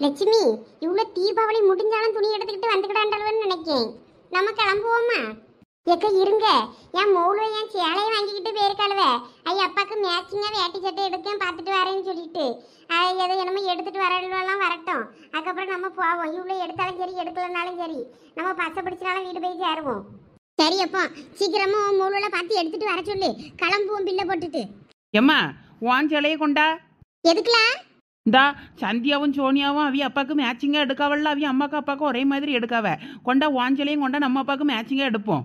லட்சுமி, இவ்வளோ தீபாவளி முடிஞ்சாலும் துணி எடுத்துக்கிட்டு வந்துக்கிட்டாண்டல்வன்னு நினைக்கேன். நம்ம கிளம்புவோமா? எக்க இருங்க, என் மௌலும் என் சேலையை வாங்கிக்கிட்டு போயிருக்காளுவ. ஐயா அப்பாவுக்கு மேட்சிங்காக வேட்டி சட்டை எடுக்கேன் பார்த்துட்டு வரேன்னு சொல்லிட்டு எதை என்னமோ எடுத்துட்டு வரலாம் வரட்டும். அதுக்கப்புறம் நம்ம போவோம். இவ்வளோ எடுத்தாலும் சரி எடுக்கலனாலும் சரி நம்ம பசை பிடிச்சினாலும் வீடு போய் சேருவோம். சரி அப்போ சீக்கிரமா உன் மௌல பார்த்து எடுத்துட்டு வர சொல்லு. கிளம்புவோம் பில்லை போட்டுட்டு. எம்மா உன் சேலையை கொண்டா. எதுக்குலாம்? இந்தா சந்தியாவும் சோனியாவும் அவிய அப்பாவுக்கு மேட்சிங்காக எடுக்காவல்ல, அவிய அம்மாக்கு அப்பாவுக்கும் ஒரே மாதிரி எடுக்காவ. கொண்டா உன் சேலையும் கொண்டா, நம்ம அப்பாவுக்கு மேட்சிங்காக எடுப்போம்.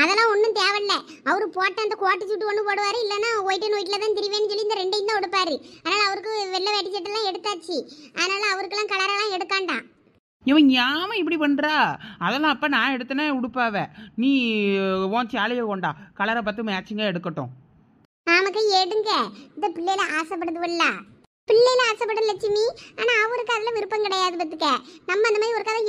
அதெல்லாம் ஒன்றும் தேவையில்ல. அவரு போட்ட அந்த கோட்டை சுட்டு ஒன்று போடுவார், இல்லைன்னா ஒயிட் அண்ட் ஒயிட்டில் தான் திரிவேன்னு சொல்லி இந்த ரெண்டையும் தான் எடுப்பார். அதனால் அவருக்கு வெள்ளை வேட்டி சட்டெல்லாம் எடுத்தாச்சு. அதனால் அவருக்கெல்லாம் கலரெல்லாம் எடுக்காண்டாம். இவன் ஏமா இப்படி பண்ணுறா? அதெல்லாம் அப்போ நான் எடுத்தேனே உடுப்பாவ. நீ உன் சேலையை கொண்டா, கலரை பார்த்து மேட்சிங்காக எடுக்கட்டும். ஆமாக்கா எடுங்க. இந்த பிள்ளையில ஆசைப்படுதுவல்ல, பிள்ளையில ஆசைப்பட லட்சுமி. ஆனால் அவருக்கு அதில் விருப்பம் கிடையாது பத்துக்க. நம்ம அந்த மாதிரி ஒரு கதை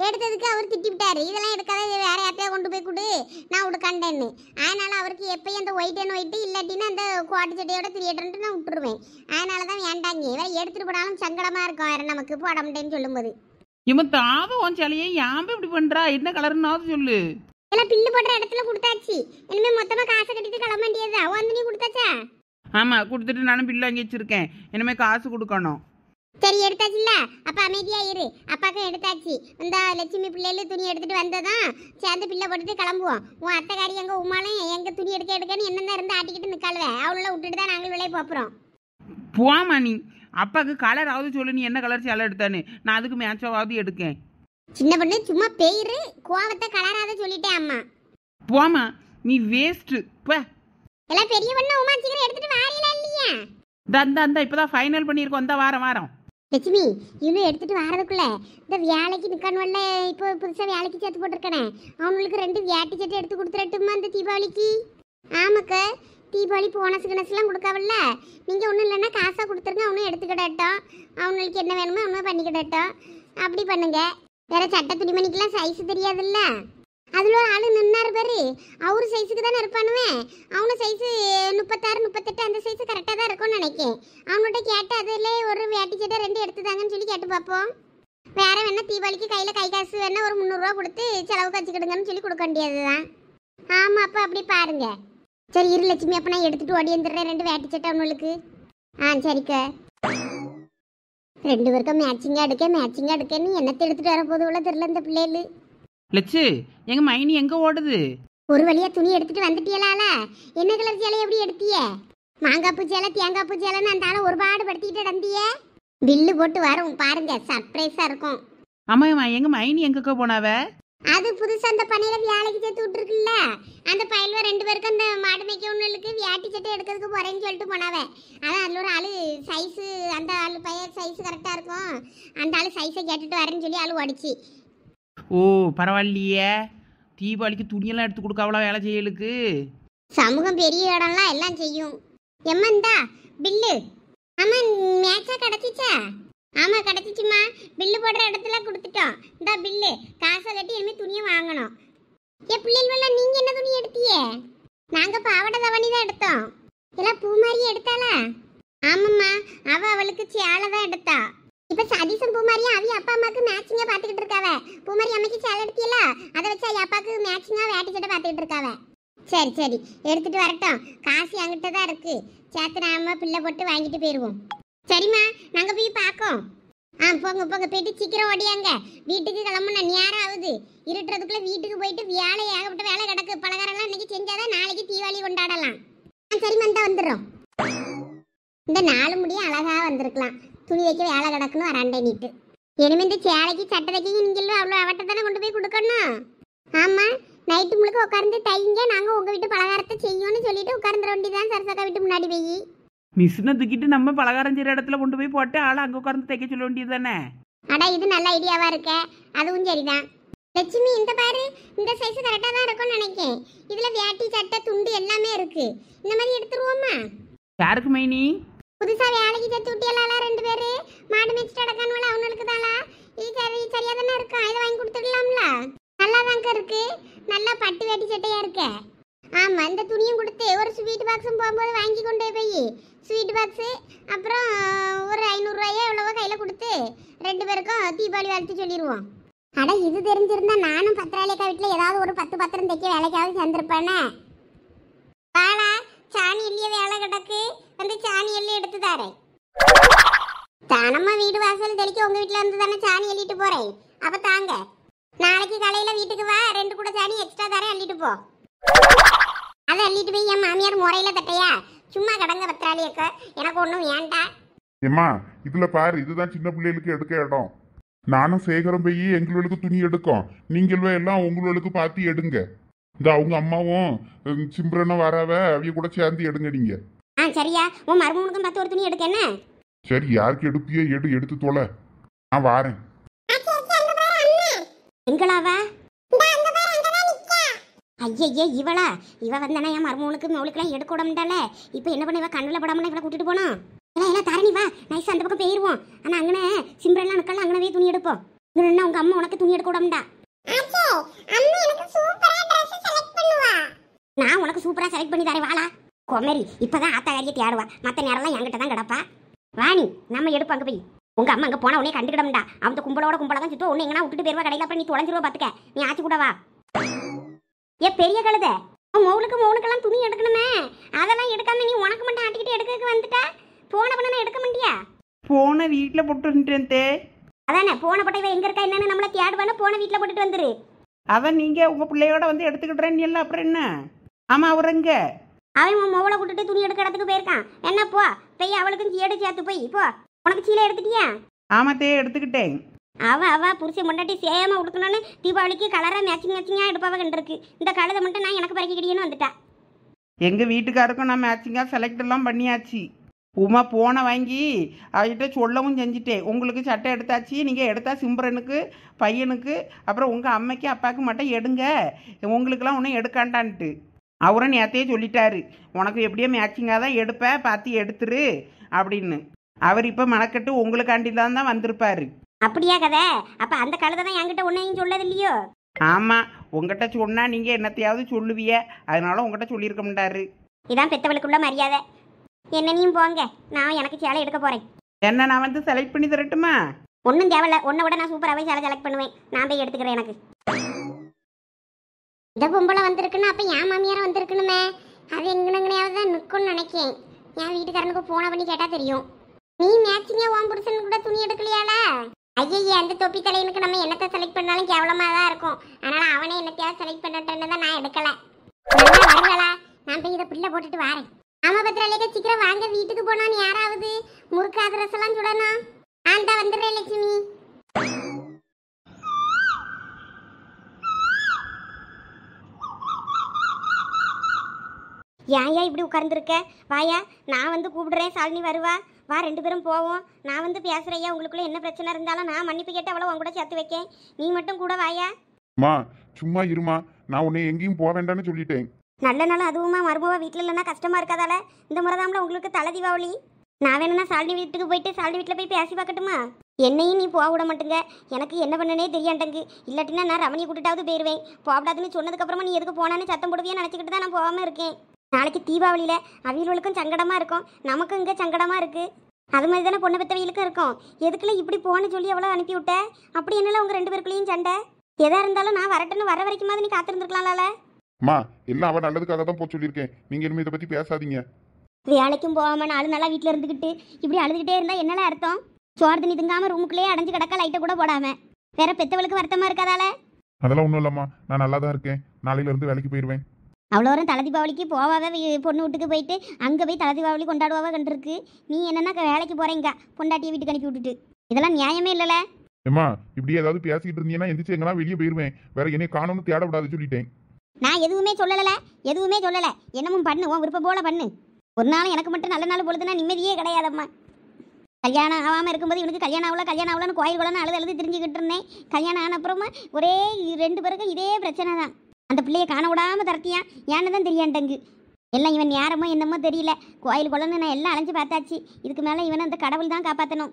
எடுத்ததுக்கு அவர் திட்டி விட்டாரு. இதெல்லாம் எடுக்காத, வேற யார்ட்டையா கொண்டு போய் கொடு, நான் உடுக்காண்டேன்னு. அதனால அவருக்கு எப்பயும் அந்த ஒயிட் அண்ட் ஒயிட்டு இல்லாட்டின்னா அந்த கோட்டை சட்டையோட திரியேட்டன்ட்டு நான் விட்டுருவேன். அதனால தான் வேண்டாங்க. வேற எடுத்துட்டு போனாலும் சங்கடமாக இருக்கும் வேற நமக்கு போட முடியேன்னு சொல்லும்போது. இவன் தாவ உன் சேலையை ஏன் இப்படி பண்ணுறா? என்ன கலருன்னாவது சொல்லு. எல்லாம் பில்லு போடுற இடத்துல கொடுத்தாச்சு. இனிமே மொத்தமாக காசை கட்டிட்டு கிளம்ப வேண்டியதா? வந்து நீ கொடுத்தாச்சா? ஆமாம், கொடுத்துட்டு நானும் பில்லு வாங்கி வச்சிருக்கேன். இனிமேல் காசு கொடுக்கணும். சரி எடுத்தாச்சுல்ல, அப்போ அமைதியா இரு. அப்பாக்கும் எடுத்தாச்சு. இந்த லட்சுமி பிள்ளைல துணி எடுத்துட்டு வந்ததான் சேர்ந்து பிள்ளை போட்டுட்டு கிளம்புவோம். உன் அத்தைக்காரி எங்க உமாலும் எங்க துணி எடுக்கன்னு என்னென்ன இருந்து ஆட்டிக்கிட்டு நிற்காளுவே. அவளை விட்டுட்டு தான் நாங்கள் விளைய போகிறோம். போமா நீ. அப்பாவுக்கு கலராவது சொல்லு, நீ என்ன கலர் சேலை எடுத்தான்னு. நான் அதுக்கு மேட்சாவது எடுக்கேன். சின்ன பொண்ணு சும்மா பேரு கோவத்தை கலராத சொல்லிட்டேன் அம்மா. போமா நீ வேஸ்ட்டு. எல்லாம் பெரிய பொண்ணு உமா சீக்கிரம் எடுத்துட்டு வாரியல இல்லையா? அந்த இப்போதான் ஃபைனல் பண்ணியிருக்கோம். அந்த வாரம் லட்சுமி, இவனும் எடுத்துட்டு வரதுக்குள்ள இந்த வேலைக்கு நிற்கானுவல்ல, இப்போ புதுசாக வேலைக்கு சேர்த்து போட்டிருக்கனே, அவனுக்கு 2 வேட்டி சட்டை எடுத்து கொடுத்துடட்டுமா இந்த தீபாவளிக்கு? ஆமாக்கா, தீபாவளி போனஸ் கிணசுலாம் கொடுக்காவல்ல. நீங்கள் ஒன்றும் இல்லைன்னா காசாக கொடுத்துருங்க, அவனும் எடுத்துக்கிடட்டும். அவனுக்கு என்ன வேணுமோ அவனும் பண்ணிக்கிடட்டும். அப்படி பண்ணுங்க. வேற சட்டை துணிமணிக்கெல்லாம் சைஸ் தெரியாதுல்ல. அதில் ஒரு ஆள் நின்னாரு பாரு, அவரு சைஸுக்கு தானே இருப்பானுவேன். அவனு சைஸு 36 38 அந்த சைஸு கரெக்டாக தான் இருக்கும்னு நினைக்கேன். அவன்கிட்ட கேட்டு அதில் ஒரு வேட்டி சட்டை 2 எடுத்துதாங்கன்னு சொல்லி கேட்டு பார்ப்போம். வேற வேணா தீபாவளிக்கு கையில் கை காசு வேணா ஒரு 300 ரூபா கொடுத்து செலவுக்கு வச்சுக்கிடுங்கன்னு சொல்லி கொடுக்க வேண்டியது தான். ஆமாம், அப்போ அப்படி பாருங்க. சரி இரு லட்சுமி, அப்போ நான் எடுத்துகிட்டு ஓடி வந்துடுறேன் 2 வேட்டி சட்டை அவனுக்கு. சரிக்கா. 2 பேருக்கும் மேட்சிங்காக எடுக்கன்னு என்னத்தை எடுத்துகிட்டு வரப்போது உள்ள தெரில இந்த பிள்ளைகள். லட்சு, எங்க மைனி எங்க ஓடுது? ஒரு வழியா துணி எடுத்துட்டு வந்துட்டியலால. என்ன கலர் சேலை எப்படி எடுத்திய? மாங்காப்பு சேலை தேங்காய்ப்பு சேலைன்னு அந்த ஆளை ஒரு பாடு படுத்திக்கிட்டு நடந்திய. பில்லு போட்டு வரும் பாருங்க, சர்ப்ரைஸா இருக்கும். ஆமாம்மா, எங்க மைனி எங்கக்கா போனாவ? அது புதுசா அந்த பணியில வேலைக்கு சேர்த்து விட்டுருக்குல்ல, அந்த பயல்வ 2 பேருக்கு அந்த மாடு மேய்க்க ஒண்ணுக்கு வேட்டி சட்டை எடுக்கிறதுக்கு போறேன்னு சொல்லிட்டு போனாவ. அதான் அதுல ஒரு ஆளு சைஸு, அந்த ஆளு பையன் சைஸ் கரெக்டா இருக்கும், அந்த ஆளு சைஸை கேட்டுட்டு வரேன்னு சொல்லி ஆளு ஓடிச்சு. ஓ பரவாயில்லையே, தீபாவளிக்கு துணியெல்லாம் எடுத்து கொடுக்காவளா வேலை செய்யலுக்கு? சமூகம் பெரிய இடம்லாம் எல்லாம் செய்யும். எம்மா இந்தா பில்லு. ஆமா மேட்சா கிடைச்சிச்சா? ஆமா கிடைச்சிச்சுமா. பில்லு போடுற இடத்துல கொடுத்துட்டோம். இந்தா பில்லு. காசை கட்டி இனிமே துணியை வாங்கணும். பிள்ளைகள் நீங்க என்ன துணி எடுத்தியே? நாங்க பாவாடை தவணி தான் எடுத்தோம். எல்லாம் பூ மாதிரி எடுத்தாளா? ஆமாம்மா, அவளுக்கு சேலை தான் எடுத்தா. இப்ப சதீசன் பூமாரியும் அவி அப்பா அம்மாக்கு மேட்சிங்கா பாத்துக்கிட்டு இருக்காவ. பூமாரி அம்மைக்கு சேலை எடுத்தியல, அதை வச்சு அப்பாவுக்கு மேட்சிங்கா வேட்டி சட்டை பாத்துக்கிட்டு இருக்காவ. சரி எடுத்துட்டு வரட்டும். காசு என்கிட்ட தான் இருக்கு. சேர்த்து நாம பிள்ளை போட்டு வாங்கிட்டு போயிருவோம். சரிம்மா, நாங்க போய் பார்க்கோம். போங்க போயிட்டு சீக்கிரம் ஓடியாங்க. வீட்டுக்கு கிளம்புன நேரம் ஆகுது. இருட்டுறதுக்குள்ள வீட்டுக்கு போயிட்டு வேலை ஏகப்பட்ட வேலை கிடக்கு. பலகாரம்லாம் இன்னைக்கு செஞ்சாதான் நாளைக்கு தீபாவளி கொண்டாடலாம். சரிம்மா, இந்த வந்துடுறோம். இந்த 4 முடியும் அழகா வந்திருக்கலாம். துணி வைக்க வேலை கிடக்குன்னு வராண்டே நீட்டு. இனிமே இந்த சேலைக்கு சட்டை தைக்க நீங்களும் அவ்வளோ அவட்ட தானே கொண்டு போய் கொடுக்கணும். ஆமாம், நைட்டு முழுக்க உட்காந்து தைங்க, நாங்கள் உங்கள் வீட்டு பலகாரத்தை செய்யோன்னு சொல்லிட்டு உட்காந்துட வேண்டியதான். சரசக்கா வீட்டு முன்னாடி போய் மிஷினை தூக்கிட்டு நம்ம பலகாரம் செய்கிற இடத்துல கொண்டு போய் போட்டு ஆளை அங்கே உட்காந்து தைக்க சொல்ல வேண்டியது தானே? அடா, இது நல்ல ஐடியாவா இருக்க. அதுவும் சரிதான். லட்சுமி, இந்த பாரு, இந்த சைஸ் கரெக்டாக தான் இருக்கும்னு நினைக்கேன். இதில் வேட்டி சட்டை துண்டு எல்லாமே இருக்கு. இந்த மாதிரி எடுத்துருவோமா? யாருக்கு மைனி? புதுசா வேலைக்கு சேர்த்து விட்டியலால 2 பேரு மாடு மேய்ச்சிட்டு அடக்கானுவல, அவனுக்கு தானா? இது சரியா தானே இருக்கும். இதை வாங்கி கொடுத்துடலாம்ல. நல்லா தாங்க இருக்கு. நல்லா பட்டு வேட்டி சட்டையா இருக்க. ஆமா, இந்த துணியும் கொடுத்து ஒரு ஸ்வீட் பாக்ஸும் போகும்போது வாங்கி கொண்டு போய் ஸ்வீட் பாக்ஸு அப்புறம் ஒரு 500 ரூபாயோ எவ்வளவோ கையில் கொடுத்து 2 பேருக்கும் தீபாவளி வாழ்த்து சொல்லிடுவோம். அட இது தெரிஞ்சிருந்தா நானும் பத்திராளியக்கா வீட்டில் ஏதாவது ஒரு 10 பத்திரம் தைக்க வேலைக்காவது சேர்ந்துருப்பேனே. பாலா, சாணி எல்லிய வேலை கிடக்கு, வந்து சாணி எல்லி எடுத்து தாரேன். தானம்மா வீடு வாசல் தெளிக்க உங்க வீட்டில் இருந்து தானே சாணி எல்லிட்டு போறேன். அப்போ தாங்க, நாளைக்கு காலையில் வீட்டுக்கு வா, 2 கூட சாணி எக்ஸ்ட்ரா தரேன், அள்ளிட்டு போ. அதை அள்ளிட்டு போய் என் மாமியார் முறையில் தட்டையா சும்மா கடங்க பத்திராளியக்கா, எனக்கு ஒன்றும் வேண்டாம். ஏம்மா இதுல பாரு, இதுதான் சின்ன பிள்ளைகளுக்கு எடுக்க இடம். நானும் சேகரம் போய் எங்களுக்கு துணி எடுக்கும், நீங்களும் எல்லாம் உங்களுக்கு பார்த்து எடுங்க. இந்த அவங்க அம்மாவும் சிம்ரனும் வரவ அவிய கூட சேர்ந்து எடுங்க நீங்க. சரியா, உன் மருமகனுக்கும் பார்த்து ஒரு துணி எடுக்க என்ன? சரி, யாருக்கு எடுப்பியோ எடுத்து தொலை, நான் வாரேன். எங்களாவா? ஐயே, இவளா? இவ வந்தானே என் மருமகனுக்கு மவுளுக்கெல்லாம் எடுக்க விடமுண்டால. இப்போ என்ன பண்ண, இவ கண்ணில் படாமலாம் இவளை கூட்டிட்டு போனோம். எல்லாம் தாரணி வா, நைஸா அந்த பக்கம் போயிருவோம். ஆனால் அங்கனே சிம்ரன்லாம் நிற்கலாம், அங்கனவே துணி எடுப்போம். இங்கே உங்க அம்மா உனக்கு துணி எடுக்க விடமுண்டா. நான் உனக்கு சூப்பரா செலக்ட் பண்ணி தரேன், வாளா. கொமரி இப்பதான் ஆத்தாக்காரியை தேடுவா, மற்ற நேரம்லாம் என்கிட்ட தான் கிடப்பா. வாணி, நம்ம எடுப்போம். அங்கே போய் உங்க அம்மா அங்கே போனா உடனே கண்டுக்கிடமுண்டா. அவங்க கும்பலோட தான் சுத்தம், ஒன்று எங்கன்னா விட்டுட்டு போயிருவா கடையில். அப்புறம் நீ தொலைஞ்சிருவா, பார்த்துக்க. நீ ஆச்சு கூட வா. ஏ பெரிய கழுத, மவுனுக்கெல்லாம் துணி எடுக்கணுமே, அதெல்லாம் எடுக்காம நீ உனக்கு மட்டும் ஆட்டிக்கிட்டு எடுக்க வந்துட்டா. போன பண்ண எடுக்க மாட்டியா? போன வீட்டில் போட்டு வந்துட்டேன். அதானே, போன பட்ட இவ எங்க இருக்கா என்னன்னு நம்மள தேடுவானு போன வீட்டில் போட்டுட்டு வந்துரு. அதான் நீங்கள் உங்கள் பிள்ளையோட வந்து எடுத்துக்கிட்டுறேன்னு எல்லாம் அப்புறம் என்ன? ஆமாம், அவர் எங்க? அவன் உன் மோளை கூட்டிட்டு துணி எடுக்க இடத்துக்கு போயிருக்கான். என்ன போ போய் அவளுக்கும் சீடு சேர்த்து போய் போ. உனக்கு சீலை எடுத்துட்டியா? ஆமாத்தே, எடுத்துக்கிட்டேன். அவ புருஷன் முன்னாடி சேமா உடுக்கணும்னு தீபாவளிக்கு கலரா மேட்சிங்கா எடுப்பாவ கண்டிருக்கு. இந்த கழுதை மட்டும் நான் எனக்கு பறிக்கிடியேன்னு வந்துட்டா. எங்கள் வீட்டுக்காருக்கும் நான் மேட்சிங்காக செலக்ட் எல்லாம் பண்ணியாச்சு. உமா போனை வாங்கி அவகிட்ட சொல்லவும் செஞ்சுட்டேன். உங்களுக்கு சட்டை எடுத்தாச்சு, நீங்கள் எடுத்தா சிம்ரனுக்கு பையனுக்கு அப்புறம் உங்கள் அம்மைக்கு அப்பாவுக்கு மட்டும் எடுங்க, உங்களுக்கெல்லாம் ஒன்றும் எடுக்காண்டான்ட்டு. அவரும் நேற்றையே சொல்லிட்டாரு, உனக்கு எப்படியோ மேட்சிங்காக தான் எடுப்பேன், பார்த்து எடுத்துரு அப்படின்னு. அவர் இப்போ மனக்கட்டு உங்களுக்காண்டி தான் வந்திருப்பாரு. அப்படியா கதை? அப்ப அந்த கழுதை தான் என்கிட்ட ஒன்னையும் சொல்லது இல்லையோ? ஆமாம், உங்ககிட்ட சொன்னால் நீங்கள் என்னத்தையாவது சொல்லுவிய, அதனால உங்ககிட்ட சொல்லியிருக்க மாட்டாரு. இதான் பெத்தவளுக்குள்ள மரியாதை. என்னனையும் போங்க, நான் எனக்கு சேலை எடுக்க போறேன். என்ன நான் வந்து செலக்ட் பண்ணி தரட்டுமா? ஒன்றும் தேவையில்ல, உன்னை விட நான் சூப்பராகவே சேலை செலக்ட் பண்ணுவேன். நான் போய் எடுத்துக்கிறேன். எனக்கு இந்த பொம்பளை வந்திருக்குன்னு அப்ப என் மாமியார வந்திருக்கணுமே. அது எங்கனையாவது தான் நிற்கும்னு நினைக்கேன். என் வீட்டுக்காரனுக்கு போன பண்ணி கேட்டா தெரியும். நீ மேட்சிங்கா உன் புருஷனுக்கு கூட துணி எடுக்கலையால? ஐயே, அந்த தொப்பி தலைவனுக்கு நம்ம என்னத்தை செலக்ட் பண்ணாலும் கேவலமா தான் இருக்கும். அதனால அவனே என்னத்தையாவது செலக்ட் பண்ணட்டேன்னு தான் நான் எடுக்கல. வருங்களா, நான் போய் இதை பிள்ளை போட்டுட்டு வரேன். ஆமா பத்திராளிக்கா, சீக்கிரம் வாங்க, வீட்டுக்கு போனான்னு யாராவது முறுக்காத ரசம் எல்லாம் சுடணும். ஆண்டா வந்துடுறேன் லட்சுமி. ஏன் இப்படி உட்கார்ந்துருக்க? வாயா, நான் வந்து கூப்பிடுறேன். சாலினி வருவா, வா, 2 பேரும் போவோம். நான் வந்து பேசுறையா, உங்களுக்குள்ள என்ன பிரச்சனை இருந்தாலும் நான் மன்னிப்பு கேட்டு அவளை உன் கூட சேர்த்து வைக்கேன். நீ மட்டும் கூட வாயா. மா சும்மா இருமா, நான் உன்னை எங்கேயும் போக வேண்டாம்னு சொல்லிட்டேன். நல்ல நாள் அதுவுமா மருமவா வீட்டில் இல்லைன்னா கஷ்டமா இருக்காதால? இந்த முறை தான் உங்களுக்கு தலை தீபாவளி. நான் வேணும்னா சாலினி வீட்டுக்கு போயிட்டு சாலினி வீட்டில் போய் பேசி பார்க்கட்டுமா? என்னையும் நீ போக விட மாட்டேங்க, எனக்கு என்ன பண்ணனே தெரியாண்டங்கு. இல்லாட்டினா நான் ரமணியை கூட்டிட்டாவது போயிடுவேன். போகக்கூடாதுன்னு சொன்னதுக்கப்புறமா நீ எதுக்கு போனான்னு சத்தம் போடுவியா நினச்சிக்கிட்டு தான் நான் போகாமல் இருக்கேன். நாளைக்கு தீபாவளியில் அவியலுக்கும் சங்கடமாக இருக்கும், நமக்கும் இங்கே சங்கடமாக இருக்குது. அது மாதிரி தானே பொண்ணை பெற்றவங்களுக்கும் இருக்கும். எதுக்குள்ள இப்படி போன்னு சொல்லி எவ்வளோ அனுப்பி விட்ட? அப்படி என்னால உங்கள் 2 பேருக்குள்ளேயும் சண்டை? எதா இருந்தாலும் நான் வரட்டுன்னு வர வரைக்குமாவது நீ காத்திருந்துருக்கலாம்ல. மா எல்லாம் அவன் நல்லதுக்காக தான் போக சொல்லியிருக்கேன், நீங்கள் இனிமேல் இதை பற்றி பேசாதீங்க. வேலைக்கும் போகாம 4 நாளாக வீட்டில் இருந்துக்கிட்டு இப்படி அழுதுகிட்டே இருந்தால் என்னெல்லாம் அர்த்தம்? சோறு தண்ணி திங்காமல் ரூமுக்குள்ளேயே அடைஞ்சு கிடக்க, லைட்டை கூட போடாமல். வேற பெத்தவளுக்கு வருத்தமாக இருக்காதால? அதெல்லாம் ஒன்றும் இல்லைம்மா, நான் நல்லா தான் இருக்கேன். நாளையிலேருந்து வேலைக்கு போயிடுவேன். அவ்வளோ வரும் தலை தீபாவளிக்கு போவாவே பொண்ணு வீட்டுக்கு போயிட்டு அங்கே போய் தலை தீபாவளி கொண்டாடுவாவே கண்டிருக்கு. நீ என்னன்னா வேலைக்கு போகிறேங்க பொண்டாட்டியை வீட்டுக்கு அனுப்பி விட்டுட்டு? இதெல்லாம் நியாயமே இல்லைல்ல. ஏம்மா இப்படியே ஏதாவது பேசிக்கிட்டு இருந்தீங்கன்னா எந்திரிச்சு எங்கன்னா வெளியே போயிடுவேன். வேற என்னைய காணோம்னு தேட விடாது சொல்லிட்டேன். நான் எதுவுமே சொல்லலை, எதுவுமே சொல்லலை. என்னமும் பண்ணு, உன் விருப்பம் போல பண்ணு. ஒரு நாள் எனக்கு மட்டும் நல்ல நாள் பொழுதுனா நிம்மதியே கிடையாதம்மா. கல்யாணம் ஆகாமல் இருக்கும்போது இவனுக்கு கல்யாணம் ஆகலன்னு கோயில் குளம்னு அழுது தெரிஞ்சுக்கிட்டு இருந்தேன். கல்யாணம் ஆன அப்புறமா ஒரே 2 பேருக்கும் இதே பிரச்சனை தான். அந்த பிள்ளையை காண விடாமல் தரத்தியான், ஏன்னு தான் தெரியாண்டங்கு. எல்லாம் இவன் நேரமோ என்னமோ தெரியல. கோயில் குளம்னு நான் எல்லாம் அலைஞ்சு பார்த்தாச்சு. இதுக்கு மேலே இவனை அந்த கடவுள் தான் காப்பாற்றணும்.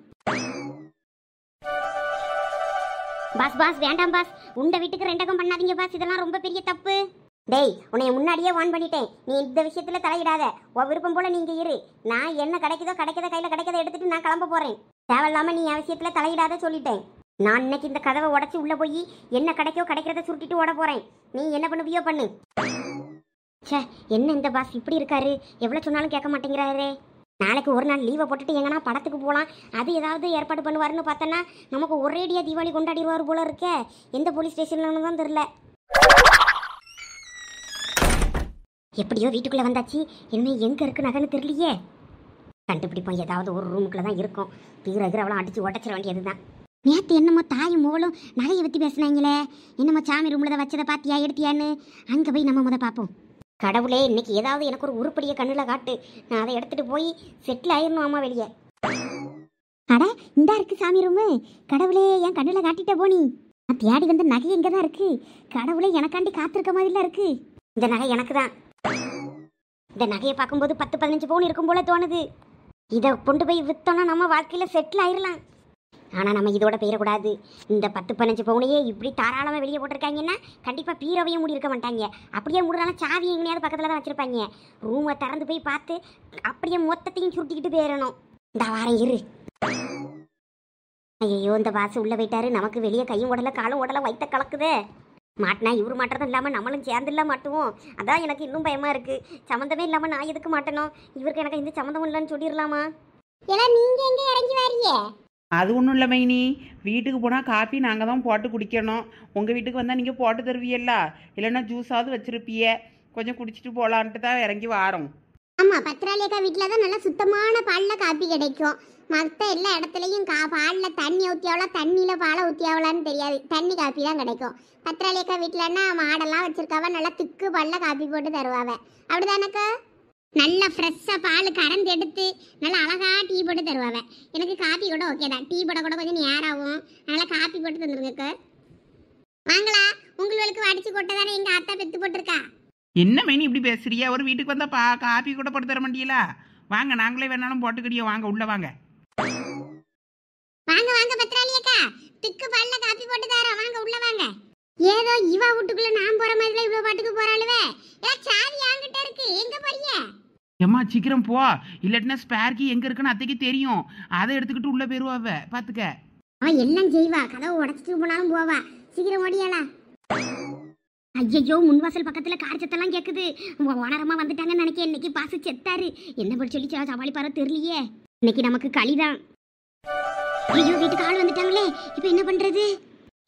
பாஸ் வேண்டாம் பாஸ், உண்ட வீட்டுக்கு 2 பண்ணாதீங்க பாஸ், இதெல்லாம் ரொம்ப பெரிய தப்பு. டேய், உன்னை முன்னாடியே வார்ன் பண்ணிட்டேன். நீ இந்த விஷயத்துல தலையிடாத. உன் விருப்பம் போல நீங்க இரு. நான் என்ன கிடைக்குதோ கையில கிடைக்கதை எடுத்துட்டு நான் கிளம்ப போறேன். தேவையில்லாம நீ என் விஷயத்துல தலையிடாத சொல்லிட்டேன். நான் இன்னைக்கு இந்த கதவை உடச்சி உள்ள போய் என்ன கிடைக்கிறத சுருட்டிட்டு ஓட போறேன். நீ என்ன பண்ணுவியோ பண்ணு. ச்சே, என்ன இந்த பாஸ் இப்படி இருக்காரு? எவ்வளவு சொன்னாலும் கேட்க மாட்டேங்கிறாரு. நாளைக்கு ஒரு நாள் லீவை போட்டுட்டு எங்கன்னா படத்துக்கு போகலாம், அது ஏதாவது ஏற்பாடு பண்ணுவாருன்னு பார்த்தோன்னா நமக்கு ஒரேடியாக தீபாவளி கொண்டாடிடுவார் போல இருக்கே. எந்த போலீஸ் ஸ்டேஷன்லன்னு தான் தெரில. எப்படியோ வீட்டுக்குள்ளே வந்தாச்சு. என்ன எங்கே இருக்கு நகைன்னு தெரியலையே. கண்டுபிடிப்போம், ஏதாவது ஒரு ரூமுக்குள்ளே தான் இருக்கும். பீரவெல்லாம் அடித்து உடச்சிட வேண்டியது தான். நேற்று என்னமோ தாயும் மோளும் நகையை பற்றி பேசுனாங்களே. என்னமோ சாமி ரூமில் தான் வச்சதை பார்த்தியா எடுத்தியான்னு. அங்கே போய் நம்ம முத பார்ப்போம். கடவுளே, இன்னைக்கு ஏதாவது எனக்கு ஒரு உருப்படியை கண்ணில் காட்டு. நான் அதை எடுத்துகிட்டு போய் செட்டில் ஆயிடணும். அம்மா வெளியே. அட, இந்தா இருக்கு சாமி ரூமு. கடவுளே, என் கண்ணில் காட்டிட்ட போனி. நான் தேடி வந்த நகை எங்கே தான் இருக்கு. கடவுளே, எனக்காண்டி காத்திருக்க மாதிரிலாம் இருக்கு. இந்த நகை எனக்கு தான். இந்த நகையை பார்க்கும்போது 10-15 பவுன் இருக்கும் போல தோணுது. இதை கொண்டு போய் விற்றோன்னா நம்ம வாழ்க்கையில் செட்டில் ஆயிடலாம். ஆனால் நம்ம இதோட போயிடக்கூடாது. இந்த 10-15 பவுனையே இப்படி தாராளமாக வெளியே போட்டிருக்காங்கன்னா கண்டிப்பாக பீரவையும் மூடி இருக்க மாட்டாங்க. அப்படியே மூடுறாலும் சாவி எங்கேயாவது பக்கத்தில் தான் வச்சுருப்பாங்க. ரூமை திறந்து போய் பார்த்து அப்படியே மொத்தத்தையும் சுருட்டிக்கிட்டு போயிடணும். இந்த வாரம் இரு. ஐயோ, இந்த பாசு உள்ளே போயிட்டாரு. நமக்கு வெளியே கையும் உடலை காலும் உடலை வைத்த கலக்குதே. மாட்டினா இவரு மாட்டுறதும் இல்லாமல் நம்மளும் சேர்ந்துல மாட்டுவோம். அதான் எனக்கு இன்னும் பயமாக இருக்குது. சம்மந்தமே இல்லாமல் நான் எதுக்கு மாட்டணும்? இவருக்கு எனக்கு இந்த சம்மந்தம் இல்லைன்னு சொல்லிடலாமா? எல்லாம் நீங்கள் எங்கே இறங்கி வாரியே? அது ஒன்றும் இல்லை மைனி. வீட்டுக்கு போனால் காஃபி நாங்கள் தான் போட்டு குடிக்கணும். உங்கள் வீட்டுக்கு வந்தால் நீங்கள் போட்டு தருவீல்ல, இல்லைன்னா ஜூஸாவது வச்சுருப்பிய. கொஞ்சம் குடிச்சிட்டு போகலான்ட்டு தான் இறங்கி வாரோம். ஆமாம், பத்திராளியக்கா வீட்டில் தான் நல்லா சுத்தமான பாலில் காப்பி கிடைக்கும். மற்ற எல்லா இடத்துலையும் பாலில் தண்ணி ஊற்றியாவளா தண்ணியில் பாலை ஊற்றியாவலான்னு தெரியாது. தண்ணி காப்பி தான் கிடைக்கும். பத்திராளியக்கா வீட்டிலன்னா மாடெல்லாம் வச்சுருக்காவ, நல்லா திக்கு பாலில் காப்பி போட்டு தருவாவ. அப்படிதானக்கா? நல்லா ஃப்ரெஷ்ஷாக பால் கறந்து எடுத்து நல்லா அழகாக டீ போட்டு தருவாவ. எனக்கு காப்பி கூட ஓகே தான். டீ போட கூட கொஞ்சம் நேராகும். அதனால் காப்பி போட்டு தந்துருங்கக்கா. வாங்களா, உங்களுக்கு வடிச்சு கொட்டை தானே எங்கள் அத்தா பெற்று போட்டிருக்கா. என்ன மைனி இப்படி பேசுறியா? ஒரு வீட்டுக்கு வந்தால் காஃபி கூட போட்டு தர மாட்டீங்களா? வாங்க, நாங்களே வேணாலும் போட்டுக்கிடியோ. வாங்க, உள்ளே வாங்க. வாங்க வாங்க பத்திராளியக்கா, திக்கு பால்ல காப்பி போட்டு தரோம். வாங்க உள்ள வாங்க. ஏதோ இவா வீட்டுக்குள்ள நான் போற மாதிரில இவ்வளவு பாட்டுக்கு போறாளுவே. சாவி என்கிட்ட இருக்கு, எங்க போறீங்க? ஏம்மா சீக்கிரம் போ, இல்லாட்டினா ஸ்பேர் கீ எங்கே இருக்குன்னு அத்தைக்கு தெரியும். அதை எடுத்துக்கிட்டு உள்ளே போயிருவாவ. பார்த்துக்க. அவன் எல்லாம் செய்வா, கதவை உடச்சிட்டு போனாலும் போவா. சீக்கிரம் ஓடியாளா. ஐயோ, முன்வாசல் பக்கத்துல கார் சத்தெல்லாம் கேக்குது. ஓனரமா வந்துட்டாங்கன்னு நினைக்க. இன்னைக்கு பாசு செத்தாரு. என்ன போய் சொல்லி சமாளிப்பாரோ தெரியலையே. இன்னைக்கு நமக்கு களிதான். ஐயோ, வீட்டுக்கு ஆள் வந்துட்டாங்களே. இப்ப என்ன பண்றது?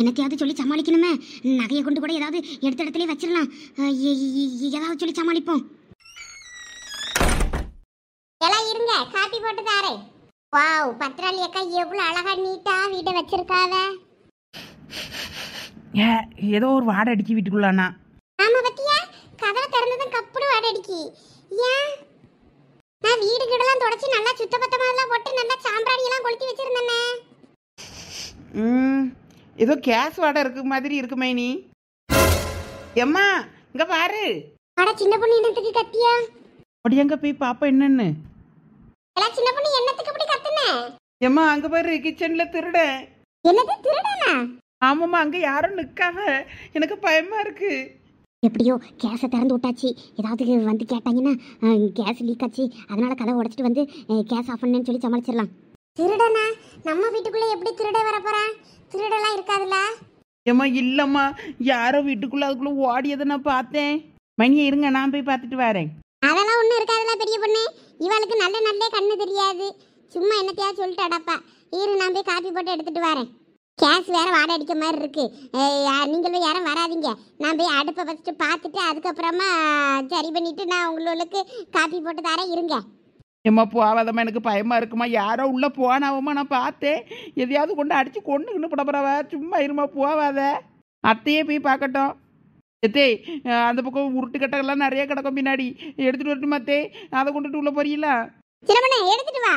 என்னத்தையாவது சொல்லி சமாளிக்கணுமே. நகையை கொண்டு கூட ஏதாவது எடுத்த இடத்துல வச்சிடலாம். ஏதாவது சொல்லி சமாளிப்போம். எல்லாம் இருங்க, காப்பி போட்டு தாரேன். வாவ், பத்திராளி அக்கா எவ்வளவு அழகா நீட்டா வீட்டை வச்சிருக்காவ. ஏதோ ஒரு வாடை அடிக்கி வீட்டுக்குள்ளானா. ஆமா பத்தியா, கதவை திறந்ததும் கப்புனு வாடை அடிக்கி. ஏன்? நான் வீடு கிடலாம் தொடச்சி நல்லா சுத்தபத்தமா எல்லாம் போட்டு நல்லா சாம்பிராணி எல்லாம் கொளுத்தி வச்சிருந்தேனே. ஏதோ கேஸ் வாடை இருக்கு மாதிரி இருக்கு மைனி. எம்மா இங்க பாரு. அட, சின்ன பொண்ணு என்னத்துக்கு கத்தியா? ஒடியங்க போய் பாப்பா என்னன்னு. எல்லாம் சின்ன பொண்ணு என்னத்துக்கு இப்படி கத்துனே? எம்மா அங்க பாரு, கிச்சன்ல திருட. என்னது, திருடனா? ஆமாம்மா, அங்க யாரும் நிக்காம. எனக்கு பயமா இருக்கு. எப்படியோ கேஸை திறந்து விட்டாச்சு. ஏதாவது வந்து கேட்டாங்கன்னா கேஸ் லீக் ஆச்சு, அதனால கதவை உடைச்சிட்டு வந்து கேஸ் ஆஃப் பண்ணேன்னு சொல்லி சமாளிச்சிடலாம். திருடனா? நம்ம வீட்டுக்குள்ள எப்படி திருட வர போறான்? திருடெல்லாம் இருக்காதுல்ல. ஏம்மா இல்லம்மா, யாரோ வீட்டுக்குள்ள அதுக்குள்ள ஓடியதை நான் பார்த்தேன். மணியை இருங்க, நான் போய் பார்த்துட்டு வரேன். அதெல்லாம் ஒன்றும் இருக்காதுல்ல பெரிய பொண்ணு. இவளுக்கு நல்ல கண்ணு தெரியாது. சும்மா என்னத்தையாவது சொல்லிட்டு அடப்பா. இரு, நான் போய் காப்பி போட்டு எடுத்துட்டு வரேன். கேஸ் வேற வாடை அடிக்க மாதிரி இருக்கு. நீங்களும் யாரும் வராதிங்க. நான் போய் அடுப்பை ஃபஸ்ட்டு பார்த்துட்டு அதுக்கப்புறமா சரி பண்ணிட்டு நான் உங்களுக்கு காப்பி போட்டு தரேன். இருங்க. ஏம்மா போவாதம்மா, எனக்கு பயமா இருக்குமா. யாரோ உள்ள போனாவம்மா, நான் பார்த்தேன். எதையாவது கொண்டு அடிச்சு கொண்டுன்னு போடப்படாவ. சும்மா இருமா, போவாத. அத்தையே போய் பார்க்கட்டும். எத்தே, அந்த பக்கம் உருட்டு கட்டெல்லாம் நிறைய கிடக்கும், பின்னாடி எடுத்துட்டு வரட்டுமா அத்தே? அதை கொண்டுட்டு உள்ள போறீங்களா? சிரமணே, எடுத்துட்டு வா.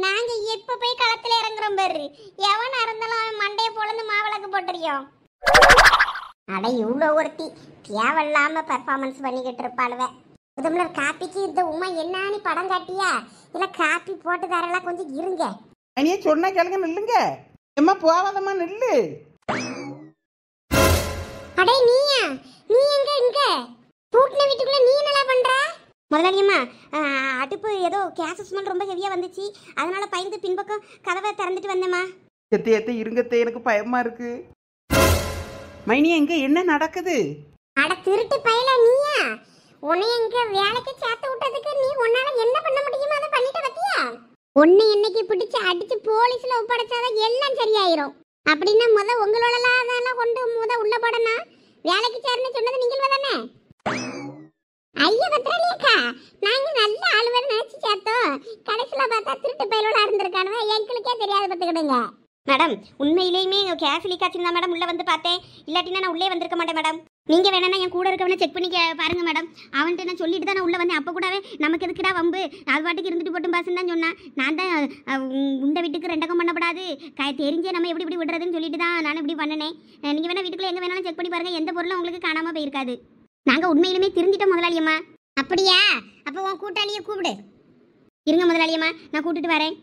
நாங்க எப்ப போய் களத்துல இறங்குறோம் பாரு. எவனா இருந்தாலும் அவன் மண்டையை பொழந்து மாவிளக்கு போட்டுறியோம். அட, இவ்வளோ ஒருத்தி தேவையில்லாம பெர்ஃபார்மன்ஸ் பண்ணிக்கிட்டு இருப்பாளுவ. முதல்ல காப்பிக்கு இந்த உமா என்னான்னு படம் காட்டியா? இல்ல காப்பி போட்டு தரலாம், கொஞ்சம் இருங்க. அனியே சொன்னா கேளுங்க, நில்லுங்க. ஏம்மா போவாதம்மா, நில்லு. அடே நீயா? நீ எங்க? இங்க பூட்டின வீட்டுக்குள்ள நீ என்னடா பண்ற? முதலாளியம்மா, அடுப்பு ஏதோ கேஸ் ஸ்மெல் ரொம்ப ஹெவியா வந்துச்சு, அதனால பயந்து பின்பக்கம் கதவை திறந்துட்டு வந்தேம்மா. எத்த எத்த இருங்கத்த, எனக்கு பயமா இருக்கு. மைனி, எங்க என்ன நடக்குது? அட திருட்டு பயல நீயா? உன்னை எங்க வேலைக்கு சேர்த்து விட்டதுக்கு நீ உன்னால என்ன பண்ண முடியுமோ அதை பண்ணிட்டு வத்தியா? உன்னை என்னைக்கு பிடிச்சு அடிச்சு போலீஸ்ல ஒப்படைச்சாதான் எல்லாம் சரியாயிரும். அப்படின்னா உங்களோட அதெல்லாம் கொண்டு உள்ள போடணும். வேலைக்கு சேர்ந்து சொன்னது நீங்கள் தானே? ஐயா பத்திரலியக்கா, நாங்க நல்ல ஆளுவர் நினைச்சு சேர்த்தோம். கடைசியில பார்த்தா திருட்டு பயலோட இருந்திருக்கானுவ. எங்களுக்கே தெரியாத பத்துக்கிடுங்க. மேடம், உண்மையிலேயுமே கேஸ் லீக் ஆச்சுன்னா மேடம் உள்ள வந்து பார்த்தேன். இல்லாட்டினா நான் உள்ளே வந்திருக்க மாட்டேன் மேடம். நீங்க வேணா என் கூட இருக்கவன செக் பண்ணி பாருங்க மேடம். அவன்கிட்ட நான் சொல்லிட்டு தான் நான் உள்ள வந்தேன். அப்போ கூடவே நமக்கு எதுக்குடா வம்பு, அது பாட்டுக்கு இருந்துட்டு போட்டும் பாசுன்னு தான் சொன்னேன். நான் தான் உண்ட வீட்டுக்கு ரெண்டகம் பண்ணப்படாது, தெரிஞ்சே நம்ம எப்படி இப்படி விடுறதுன்னு சொல்லிட்டு தான் நான் இப்படி பண்ணினேன். நீங்க வேணா வீட்டுக்குள்ள எங்க வேணாலும் செக் பண்ணி பாருங்க, எந்த பொருளும் உங்களுக்கு காணாம போயிருக்காது. நாங்க உண்மையிலுமே தெரிஞ்சிட்டோம் முதலாளியம்மா. அப்படியா? அப்போ உன் கூட்டாளியை கூப்பிடு. இருங்க முதலாளியம்மா, நான் கூட்டிட்டு வரேன்.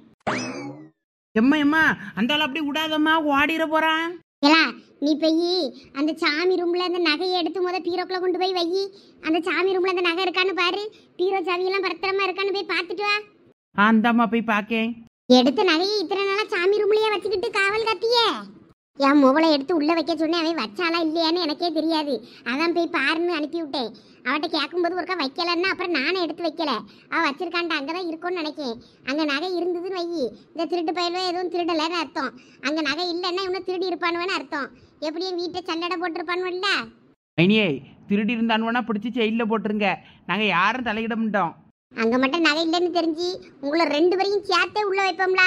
எம்மா எம்மா, அந்த ஆள் அப்படி விடாதம்மா, ஓடிட போறான். ஏலா, நீ போய் அந்த சாமி ரூம்ல அந்த நகையை எடுத்து பீரோக்குள்ள கொண்டு போய் வை. அந்த சாமி ரூம்ல அந்த நகை இருக்கான்னு பாரு. பீரோ சாவியெல்லாம் பத்திரமா இருக்கான்னு போய் பார்த்துட்டு வா. அந்தாம்மா போய் பார்க்கேன். எடுத்த நகையை இத்தனை நாளா சாமி ரூம்லயே வச்சுக்கிட்டு காவல் காத்தியே. என் மொபைலை எடுத்து உள்ள வைக்க சொன்னேன். அவன் வச்சாலா இல்லையான்னு எனக்கே தெரியாது. அதான் போய் பாருன்னு அனுப்பி விட்டேன். அவட்ட கேட்கும்போது ஒருக்கா வைக்கலன்னா அப்புறம் நானே எடுத்து வைக்கல. அவள் வச்சிருக்கான்ட்டு அங்கதான் இருக்கும்னு நினைக்கேன். அங்க நகை இருந்ததுன்னு வை, இந்த திருட்டு பயிலோ எதுவும் திருடலைன்னு அர்த்தம். அங்க நகை இல்லைன்னா இன்னும் திருடி இருப்பானுவேன்னு அர்த்தம். எப்படியும் வீட்டை சல்லடை போட்டிருப்பானுவல்ல. மைனியே, திருடி இருந்தானுவனா பிடிச்சி ஜெயிலில் போட்டுருங்க. நாங்கள் யாரும் தலையிட மாட்டோம். அங்க மட்டும் நகை இல்லைன்னு தெரிஞ்சு உங்களை 2 பேரையும் சேர்த்தே உள்ள வைப்போம்ல.